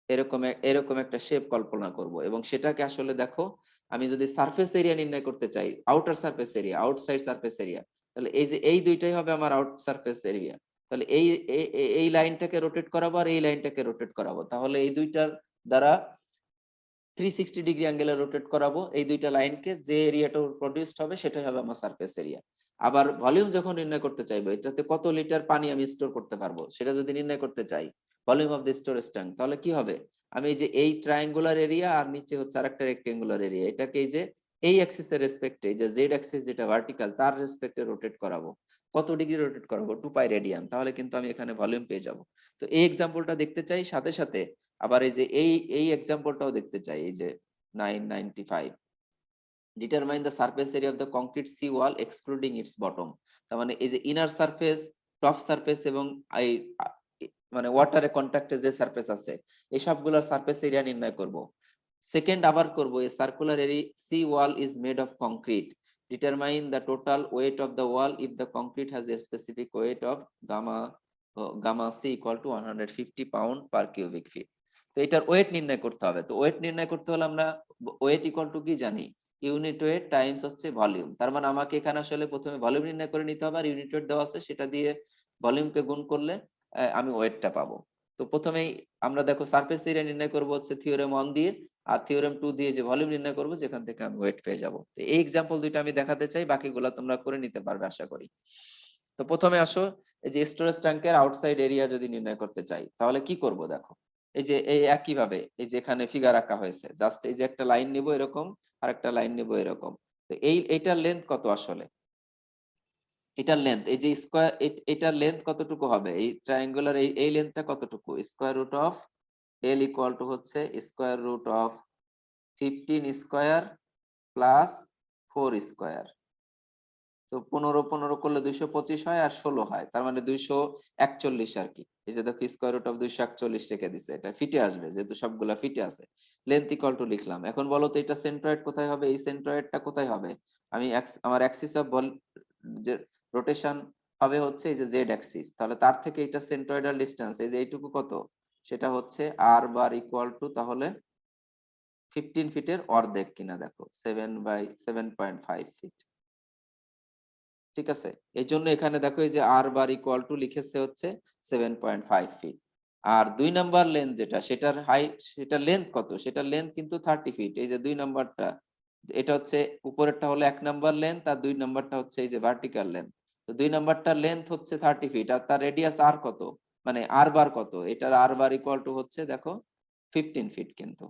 এরকম এরকম একটা শেপ কল্পনা করব, এবং সেটাকে আসলে দেখো আমি যদি সারফেস এরিয়া নির্ণয় করতে চাই, outer surface area, outside surface area, তাহলে এই যে এই দুইটাই হবে আমার আউট সারফেস এরিয়া। তাহলে এই লাইনটাকে রোটেট করাবো আর এই লাইনটাকে রোটেট করাবো, তাহলে এই দুইটার দ্বারা 360 ডিগ্রি অ্যাঙ্গেলে রোটেট করাবো এই দুইটা লাইনকে, যে এরিয়াটা প্রডিউসড হবে সেটাই হবে আমার সারফেস এরিয়া। আবার ভলিউম যখন নির্ণয় করতে চাইবো, এটাতে কত লিটার পানি আমি স্টোর করতে পারবো সেটা যদি নির্ণয় করতে চাই, volume of the storage tank, তাহলে কি হবে, আমি এই যে এই ট্রায়াঙ্গুলার এরিয়া আর নিচে হচ্ছে আরেকটা রেক্টেঙ্গুলার এরিয়া, এটাকে এই যে এই অ্যাক্সিস এর রেসপেক্টে, যে জেড অ্যাক্সিস যেটা ভার্টিক্যাল তার রেসপেক্টে রোটেট করাবো। কত ডিগ্রি রোটেট করাবো, 2 পাই রেডিয়ান, তাহলে কিন্তু আমি এখানে ভলিউম পেয়ে যাব। তো এই এক্সাম্পলটা দেখতে চাই, সাথে সাথে আবার এই যে এই এক্সাম্পলটাও দেখতে চাই, এই যে 995, determine the surface area of the concrete sea wall excluding its bottom. তার মানে এই যে ইনার সারফেস, টপ সারফেস এবং এই মানে ওয়াটারে কন্ট্যাক্টে যে সারফেস আছে, এই সবগুলোর সারফেস এরিয়া নির্ণয় করব। সেকেন্ড আবার করব, a circular area sea wall is made of concrete, determine the total weight of the wall if the concrete has a specific weight of gamma gamma C equal to 150 pound per cubic feet. তো এটার ওয়েট নির্ণয় করতে হবে। তো ওয়েট নির্ণয় করতে হলে আমরা ওয়েট ইকুয়াল টু কি জানি, ইউনিট ওয়েট টাইমস হচ্ছে ভলিউম। তার মানে আমাকে এখানে আসলে প্রথমে ভলিউম নির্ণয় করে নিতে হবে, আর ইউনিট ওয়েট দেওয়া আছে সেটা দিয়ে ভলিউমকে গুণ করলে আমি ওয়েটটা পাবো। তো প্রথমেই আমরা দেখো সারফেস এরিয়া নির্ণয় করব হচ্ছে থিওরেম 1 দিয়ে, আর থিওরেম 2 দিয়ে যে ভলিউম নির্ণয় করব, যেখান থেকে আমি ওয়েট পেয়ে যাব। তো এই এক্সাম্পল দুইটা আমি দেখাতে চাই, বাকিগুলো তোমরা করে নিতে পারবে আশা করি। তো প্রথমে আসো, এই যে স্টোরেজ ট্যাঙ্কের আউটসাইড এরিয়া যদি নির্ণয় করতে চাই, তাহলে কি করব দেখো, এই যে এই একই ভাবে এই যে এখানে ফিগার আঁকা হয়েছে, জাস্ট এই যে একটা লাইন নিব এরকম, আর একটা লাইন নিব এরকম। তো এইটার লেন্থ কত আসলে, এটার লেন্থ এই যে স্কয়ার, এটার লেন্থ কতটুকু হবে, এই ট্রায়াঙ্গুলার এই লেন্থটা কতটুকু, square root of L equal to হচ্ছে square root of 15 square plus 4 square. তো 15 করলে 225 হয়, আর 16 হয়, তার মানে 241 আর কি। এই যে দেখো স্কয়ার রুট অফ 241 রেখে দিছে, এটা ফিটে আসবে যেহেতু সবগুলা ফিটে আছে। লেন্থ ইকুয়াল টু লিখলাম। এখন বলো তো এটা সেন্ট্রয়েড কোথায় হবে, এই সেন্ট্রয়েডটা কোথায় হবে, আমি আমার অ্যাক্সিস অফ বল যে রোটেশন হবে হচ্ছে এই যে জেড অ্যাক্সিস, তাহলে তার থেকে এটা সেন্ট্রয়েডাল ডিস্টেন্স এই যে এইটুকু কত, সেটা হচ্ছে আর বার ইকুয়াল টু তাহলে 15 ফিটের অর্ধেক কিনা দেখো 7/7.5 ফিট। ঠিক আছে, এই জন্য এখানে দেখো এই যে আর বার ইকুয়াল টু লিখেছে হচ্ছে 7.5 ফিট। আর 2 নাম্বার লেন্থ যেটা, সেটার হাইট, সেটার লেন্থ কত, সেটার লেন্থ কিন্তু 30 ফিট। এই যে 2 নাম্বারটা, এটা হচ্ছে উপরেরটা হলো 1 নাম্বার লেন্থ, আর 2 নাম্বারটা হচ্ছে এই যে ভার্টিক্যাল লেন্থ। তো 2 নাম্বারটার লেন্থ হচ্ছে 30 ফিট, আর তার রেডিয়াস আর কত, মানে আর বার কত, এটার আর বার ইকুয়াল টু হচ্ছে দেখো 15 ফিট। কিন্তু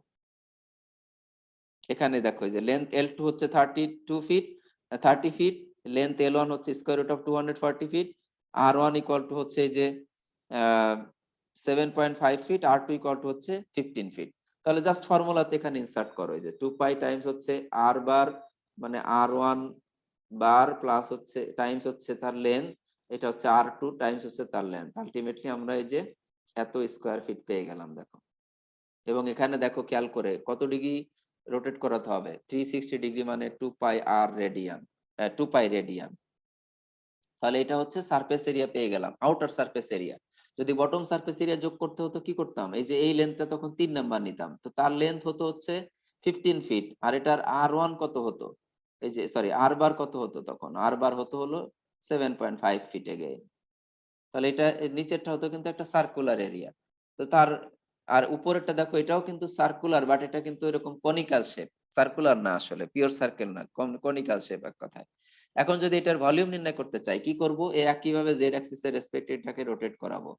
এখানে দেখো এই যে লেন্থ L2 হচ্ছে 32 ফিট, 30 ফিট, লেন্থ L1 হচ্ছে square root of 240 feet, R1 equal to হচ্ছে এই যে 7.5 ফিট, R2 ইকুয়াল টু হচ্ছে 15 ফিট। তাহলে জাস্ট ফর্মুলাতে এখানে ইনসার্ট করো এই যে 2 পাই টাইমস হচ্ছে R বার মানে R1 বার প্লাস হচ্ছে টাইমস হচ্ছে তার লেন্থ, এটা হচ্ছে R2 টাইমস হচ্ছে তার লেন্থ। আলটিমেটলি আমরা এই যে এত স্কয়ার ফিট পেয়ে গেলাম দেখো। এবং এখানে দেখো খেয়াল করে কত ডিগ্রি রোটেট করাতে হবে, 360 ডিগ্রি মানে 2 পাই আর রেডিয়ান, 2 পাই রেডিয়ান। তাহলে এটা হচ্ছে সারফেস এরিয়া পেয়ে গেলাম, আউটার সারফেস এরিয়া। যদি বটম সারফেস এরিয়া যোগ করতে হতো কি করতাম, এই যে এই লেন্থটা তখন 3 নাম্বার নিতাম, তো তার লেন্থ হতো হচ্ছে 15 ফিট, আর এটার R1 কত হতো, এই যে সরি আর বার কত হতো, তখন আর বার হতো হলো 7.5 ফিট এগেইন। তাহলে এটা নিচেরটা হতো কিন্তু একটা সার্কুলার এরিয়া। তো তার আর উপরেরটা দেখো এটাও কিন্তু সার্কুলার, বাট এটা কিন্তু এরকম কনিক্যাল শেপ, সার্কুলার না, আসলে পিওর সার্কেল না, কনিক্যাল শেপ এক কথায়। এখন যদি এটার ভলিউম নির্ণয় করতে চাই কি করব, এই একইভাবে জেড অ্যাক্সিস এর রেসপেক্টে এটাকে রোটেট করাবো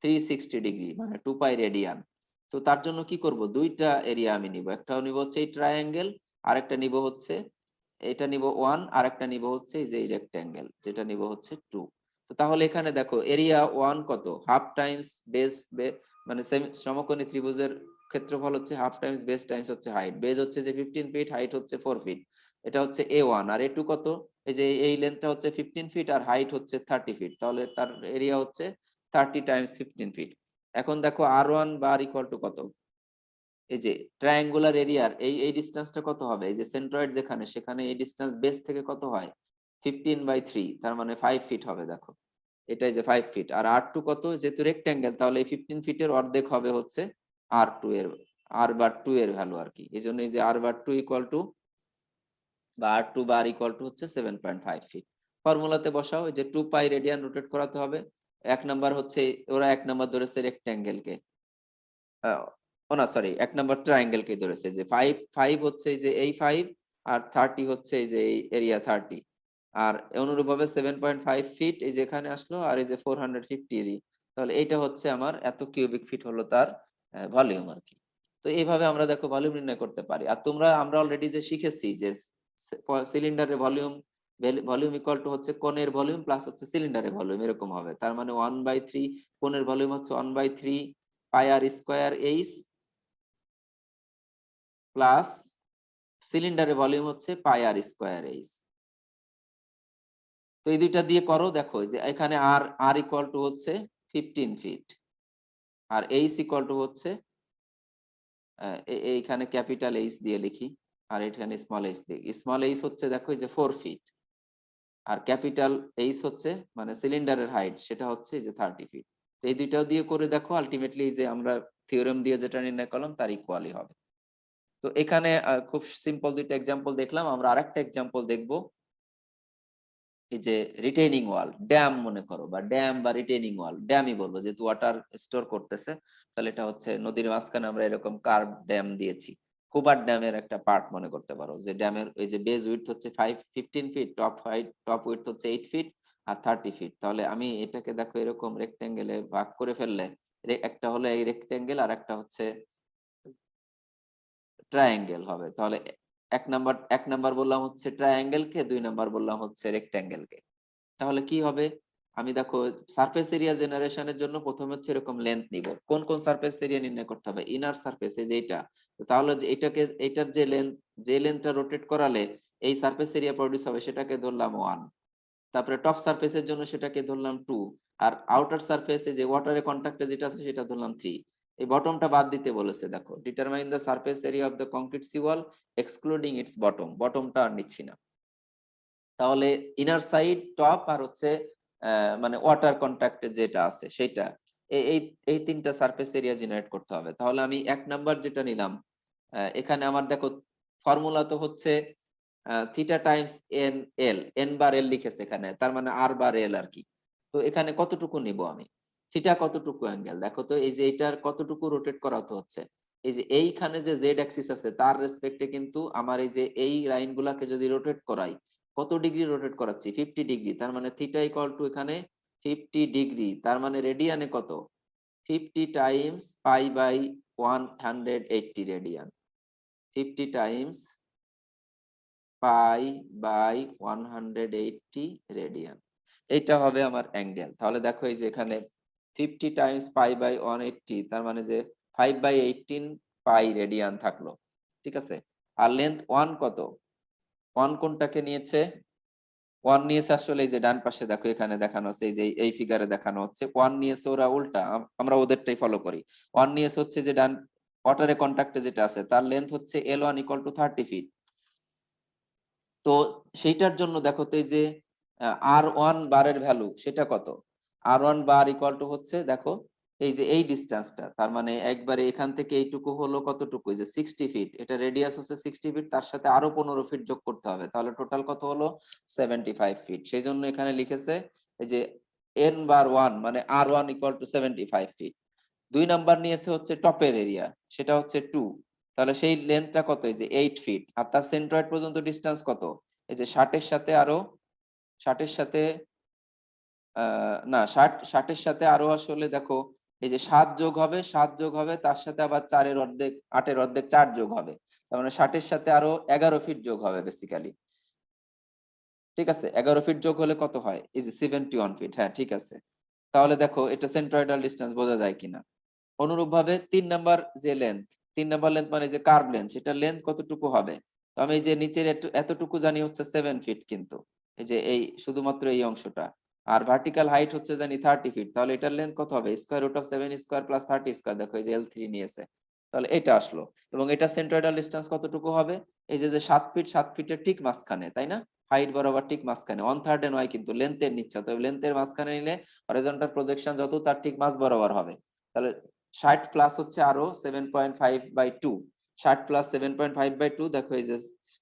360 ডিগ্রি মানে 2 পাই রেডিয়ান। তো তার জন্য কি করব, দুইটা এরিয়া আমি নিব, একটা নিব হচ্ছে এই ট্রায়াঙ্গেল, আর একটা নিব হচ্ছে এটা নিব 1, আর একটা নিব হচ্ছে এই যে এই রেক্ট্যাঙ্গেল, যেটা নিব হচ্ছে 2। তো তাহলে এখানে দেখো এরিয়া 1 কত, হাফ টাইমস বেস, মানে সমকোণী ত্রিভুজের ক্ষেত্রফল হচ্ছে হাফ টাইমস বেস টাইমস হচ্ছে হাইট, বেস হচ্ছে যে 15 ফিট, হাইট হচ্ছে 4 ফিট, এটা হচ্ছে A1। আর A2 কত, এই যে এই লেন্থটা হচ্ছে 15 ফিট আর হাইট হচ্ছে 30 ফিট, তাহলে তার এরিয়া হচ্ছে 30 টাইমস 15 ফিট। এখন দেখো R1 বার ইকুয়াল টু কত, এই যে ট্রায়াঙ্গুলার এরিয়ার এই এই ডিসটেন্সটা কত হবে, এই যে সেন্ট্রয়েড যেখানে, সেখানে এই ডিসটেন্স বেস থেকে কত হয় 15/3, তার মানে 5 ফিট হবে দেখো, এটাই যে 5 ফিট। আর R2 কত, যেহেতু রেক্ট্যাঙ্গেল তাহলে এই 15 ফিটের অর্ধেক হবে হচ্ছে R2 এর, আর বার 2 এর ভ্যালু আর কি। এই জন্য এই যে আর বার 2 ইকুয়াল টু বা R2 বার ইকুয়াল টু হচ্ছে 7.5 ফিট। ফর্মুলাতে বসাও, এই যে 2 পাই রেডিয়ান রোটেট করাতে হবে। এক নাম্বার হচ্ছে ওরা এক নাম্বার ধরেছে রেক্ট্যাঙ্গেলকে, ও না সরি, এক নাম্বার ট্রায়াঙ্গেলকে ধরেছে, যে 5 5 হচ্ছে এই যে এই 5, আর 30 হচ্ছে এই যে এই এরিয়া 30। আর অনুরূপভাবে 7.5 ফিট এই যে এখানে আসলো, আর এই যে 450 তাহলে এইটা হচ্ছে আমার এত কিউবিক ফিট হলো তার ভলিউম আর কি। তো এইভাবে আমরা দেখো ভলিউম নির্ণয় করতে পারি। আর আমরা অলরেডি যে শিখেছি যে সিলিন্ডারের ভলিউম, ভলিউম ইকুয়াল টু হচ্ছে কোণের ভলিউম প্লাস হচ্ছে সিলিন্ডারের ভলিউম, এরকম হবে। তার মানে 1/3 কোণের ভলিউম হচ্ছে 1/3 পাই আর স্কয়ার এইচ প্লাস সিলিন্ডারের ভলিউম হচ্ছে পাই আর স্কয়ার এইচ। তো এই দুইটা দিয়ে করো, দেখো যে এখানে আর আর ইকুয়াল টু হচ্ছে 15 ফিট, আর এইচ ইকুয়াল টু হচ্ছে এইখানে ক্যাপিটাল এইচ দিয়ে লিখি, আর এখানে স্মল এইচ দিয়ে, স্মল এইচ হচ্ছে দেখো এই যে 4 ফিট, আর ক্যাপিটাল এইচ হচ্ছে মানে সিলিন্ডারের হাইট, সেটা হচ্ছে যে 30 ফিট। তো এই দুইটাও দিয়ে করে দেখো, আলটিমেটলি যে আমরা থিওরেম দিয়ে যেটা নির্ণয় করলাম তার ইকুয়ালই হবে। তো এখানে খুব সিম্পল দুইটা এক্সাম্পল দেখলাম, আমরা আরেকটা এক্সাম্পল দেখবো। এই যে রিটেইনিং ওয়াল, ড্যাম মনে করো, বা ড্যাম বা রিটেইনিং ওয়াল, ড্যামই বলবো যেহেতু ওয়াটার স্টোর করতেছে। তাহলে এটা হচ্ছে নদীর মাঝখানে আমরা এরকম কার্ভ ড্যাম দিয়েছি। হুবার ড্যামের একটা পার্ট মনে করতে পারো, যে ড্যামের এই যে বেজ উইডথ হচ্ছে 15 ফিট, টপ উইডথ হচ্ছে 8 ফিট আর 30 ফিট। তাহলে আমি এটাকে দেখো এরকম রেক্টেঙ্গেলে ভাগ করে ফেললে, একটা হলো এই রেক্টেঙ্গেল আর একটা হচ্ছে ট্রায়াঙ্গেল হবে। তাহলে এক নাম্বার বললাম হচ্ছে ট্রায়াঙ্গেলকে, 2 নাম্বার বললাম হচ্ছে রেক্টেঙ্গেলকে। তাহলে কি হবে, আমি দেখো সারফেস এরিয়া জেনারেশনের জন্য প্রথমে হচ্ছে এরকম লেন্থ নিব। কোন কোন সারফেস এরিয়া নির্ণয় করতে হবে, ইনার সারফেস এই যে এটা। তাহলে যে এটাকে, এটার যে লেন্থ, যে লেন্থটা রোটেট করালে এই সারফেস এরিয়া প্রডিউস হবে, সেটাকে ধরলাম 1। তারপরে টপ সারফেসের জন্য সেটাকে ধরলাম 2, আর আউটার সারফেসে যে ওয়াটারে কন্টাক্টে যেটা আছে সেটা ধরলাম 3। এই বটমটা বাদ দিতে বলেছে, দেখো determine the surface area of the concrete sea wall excluding its bottom, বটমটা আর নিচ্ছি না। তাহলে ইনার সাইড টপ আর হচ্ছে মানে ওয়াটার কন্ট্যাক্টে যেটা আছে সেটা, এই এই তিনটা সারফেস এরিয়া জেনারেট করতে হবে। তাহলে আমি ১ নাম্বার যেটা নিলাম, এখানে আমার দেখো ফর্মুলা তো হচ্ছে theta times n l, n bar l লিখেছে এখানে, তার মানে আর বার এল আর কি। তো এখানে কতটুকু নিব আমি? থিটা কতটুকু অ্যাঙ্গেল? দেখো তো এই যে এটার কতটুকু রোটেট করা হচ্ছে। এই যে এইখানে যে জেড অ্যাক্সিস আছে তার রেসপেক্টে কিন্তু আমার এই যে এই লাইনগুলাকে যদি রোটেট করাই, কত ডিগ্রি রোটেট করাচ্ছি? 50 ডিগ্রি। তার মানে থিটা ইকুয়াল টু এখানে 50 ডিগ্রি। তার মানে রেডিয়ানে কত? 50 times pi by 180 radian. 50 times pi by 180 radian. এইটা হবে আমার অ্যাঙ্গেল। তাহলে দেখো এই যে এখানে 50 টাইমস পাই বাই 180, তার মানে যে 5/18 পাই রেডিয়ান থাকলো। ঠিক আছে? আর লেন্থ 1 কত? 1 কোনটাকে নিয়েছে? 1 নিয়েছে আসলে এই যে ডান পাশে দেখো এখানে দেখানো আছে, এই যে এই ফিগারে দেখানো হচ্ছে 1 নিয়েছে ওরা উল্টা, আমরা ওদেরটাই ফলো করি। 1 নিয়েছে হচ্ছে যে ডান ওয়াটারে কন্টাক্টে যেটা আছে তার লেন্থ হচ্ছে L1 = 30 ফিট। তো সেইটার জন্য দেখো তো এই যে R1 বারের ভ্যালু সেটা কত? R1 বার ইকুয়াল টু হচ্ছে দেখো এই যে এই ডিসটেন্সটা, তার মানে একবারে এখান থেকে এইটুকু হলো কতটুকু? এই যে 60 ফিট, এটা রেডিয়াস হচ্ছে 60 ফিট, তার সাথে আরো 15 ফিট যোগ করতে হবে, তাহলে টোটাল কত হলো? 75 ফিট। সেই জন্য এখানে লিখেছে এই যে n বার 1 মানে R1 = 75 ফিট। 2 নাম্বার নিয়েছে হচ্ছে টপের এরিয়া, সেটা হচ্ছে 2। তাহলে সেই লেন্থটা কত? এই যে 8 ফিট। আর তার সেন্ট্রয়েড পর্যন্ত ডিসটেন্স কত? এই যে 60 এর সাথে আরো 60 এর সাথে না 60 এর সাথে আরো আসলে দেখো এই যে 7 যোগ হবে, 7 যোগ হবে, তার সাথে আবার 4 এর অর্ধেক, 8 এর অর্ধেক 4 যোগ হবে। তার মানে 60 এর সাথে আরো 11 ফিট যোগ হবে বেসিক্যালি। ঠিক আছে? 11 ফিট যোগ হলে কত হয়? এই যে 71 ফিট। হ্যাঁ, ঠিক আছে। তাহলে দেখো এটা সেন্ট্রয়েডাল ডিসটেন্স বোঝা যায় কিনা। অনুরূপভাবে 3 নাম্বার যে লেন্থ, 3 নাম্বার লেন্থ মানে যে কার্ভ লেন্থ, সেটার লেন্থ কতটুকু হবে? তো আমি এই যে নিচের এতটুকু জানি হচ্ছে 7 ফিট কিন্তু। এই যে এই শুধুমাত্র এই অংশটা। আর ভার্টিক্যাল হাইট হচ্ছে জানি 30 ফিট। তাহলে এটার লেন্থ কত হবে? Square root of 7 square plus 30 square. দেখো এই যে L3 নিয়েছে। তাহলে এটা আসলো। এবং এটা সেন্ট্রয়েডাল ডিসটেন্স কতটুকু হবে? এই যে 7 ফিট, 7 ফিটের ঠিক মাঝখানে, তাই না? হাইট বরাবর ঠিক মাঝখানে। 1/3 এ নয় কিন্তু, লেন্থের নিচ্ছে। তবে লেন্থের মাঝখানে নিলে হরিজন্টাল প্রজেকশন যত তার ঠিক মাঝ বরাবর হবে। তাহলে 60 প্লাস হচ্ছে আরো 7.5/2, 60 প্লাস 7.5/2 দেখো এই যে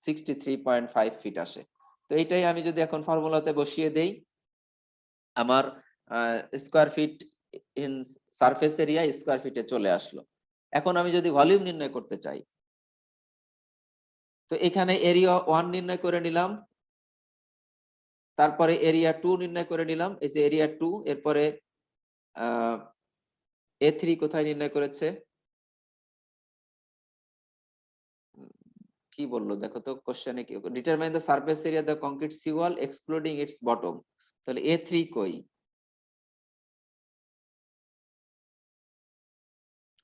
63.5 ফিট আসে। তো এইটাই আমি যদি এখন ফর্মুলাতে বসিয়ে দেই, আমার square feet in surface area square ফিটে চলে আসলো। এখন আমি যদি ভলিউম নির্ণয় করতে চাই, তো এখানে এরিয়া 1 নির্ণয় করে নিলাম, তারপরে এরিয়া 2 নির্ণয় করে নিলাম। এই যে এরিয়া 2, এরপরে A3 কোথায় নির্ণয় করেছে? কি বললো দেখো তো কোশ্চেনে, কি determine the surface area the concrete sea wall excluding its bottom. তাহলে A3 কই?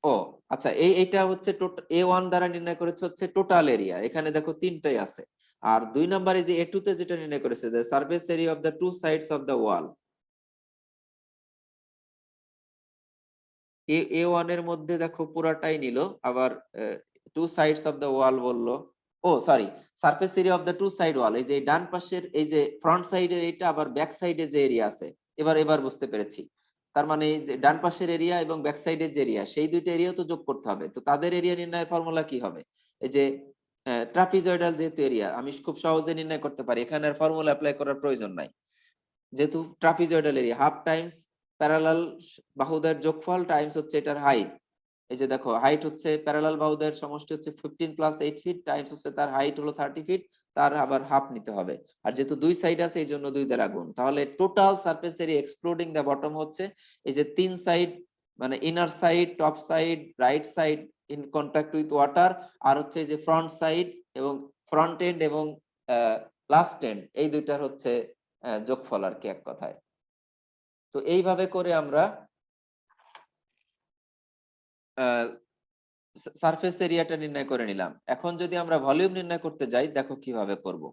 ও আচ্ছা, এইটা হচ্ছে A1 দ্বারা নির্ণয় করেছে হচ্ছে টোটাল এরিয়া, এখানে দেখো তিনটাই আছে। আর 2 নম্বরে যে A2 তে যেটা নির্ণয় করেছে the surface area of the two sides of the wall, A1 এর মধ্যে দেখো পুরাটাই নিল, আবার two sides of the wall বললো। Oh sorry, surface area of the two side wall, এই যে ডান পাশের এই যে ফ্রন্ট সাইডের এইটা, আবার ব্যাক সাইডে যে এরিয়া আছে, এবার বুঝতে পেরেছি। তার মানে এই যে ডান পাশের এরিয়া এবং ব্যাক সাইডের যে এরিয়া, সেই দুইটা এরিয়া তো যোগ করতে হবে। তো তাদের এরিয়া নির্ণয়ের ফর্মুলা কি হবে? এই যে ট্রাপিজয়েডাল যেহেতু এরিয়া, আমি খুব সহজে নির্ণয় করতে পারি, এখানে আর ফর্মুলা অ্যাপ্লাই করার প্রয়োজন নাই। যেহেতু trapezoidal area, half times parallel বাহুদের যোগফল টাইমস হচ্ছে এটার হাইট। এই যে দেখো হাইট হচ্ছে প্যারালাল বাহুদের সমষ্টি হচ্ছে 15 প্লাস 8 ফিট, টাইমস হচ্ছে তার হাইট হলো 30 ফিট, তার আবার হাফ নিতে হবে। আর যেহেতু দুই সাইড আছে এই জন্য 2 দ্বারা গুণ। তাহলে total surface area excluding the bottom হচ্ছে এই যে 3 সাইড, মানে inner side, top side, right side in contact with water, আর হচ্ছে এই যে ফ্রন্ট সাইড এবং ফ্রন্ট এন্ড এবং লাস্ট এন্ড, এই দুইটার হচ্ছে যোগফল আর কি এক কথায়। তো এইভাবে করে আমরা সারফেস এরিয়াটা নির্ণয় করে নিলাম। এখন যদি আমরা ভলিউম নির্ণয় করতে যাই, দেখো কিভাবে করব।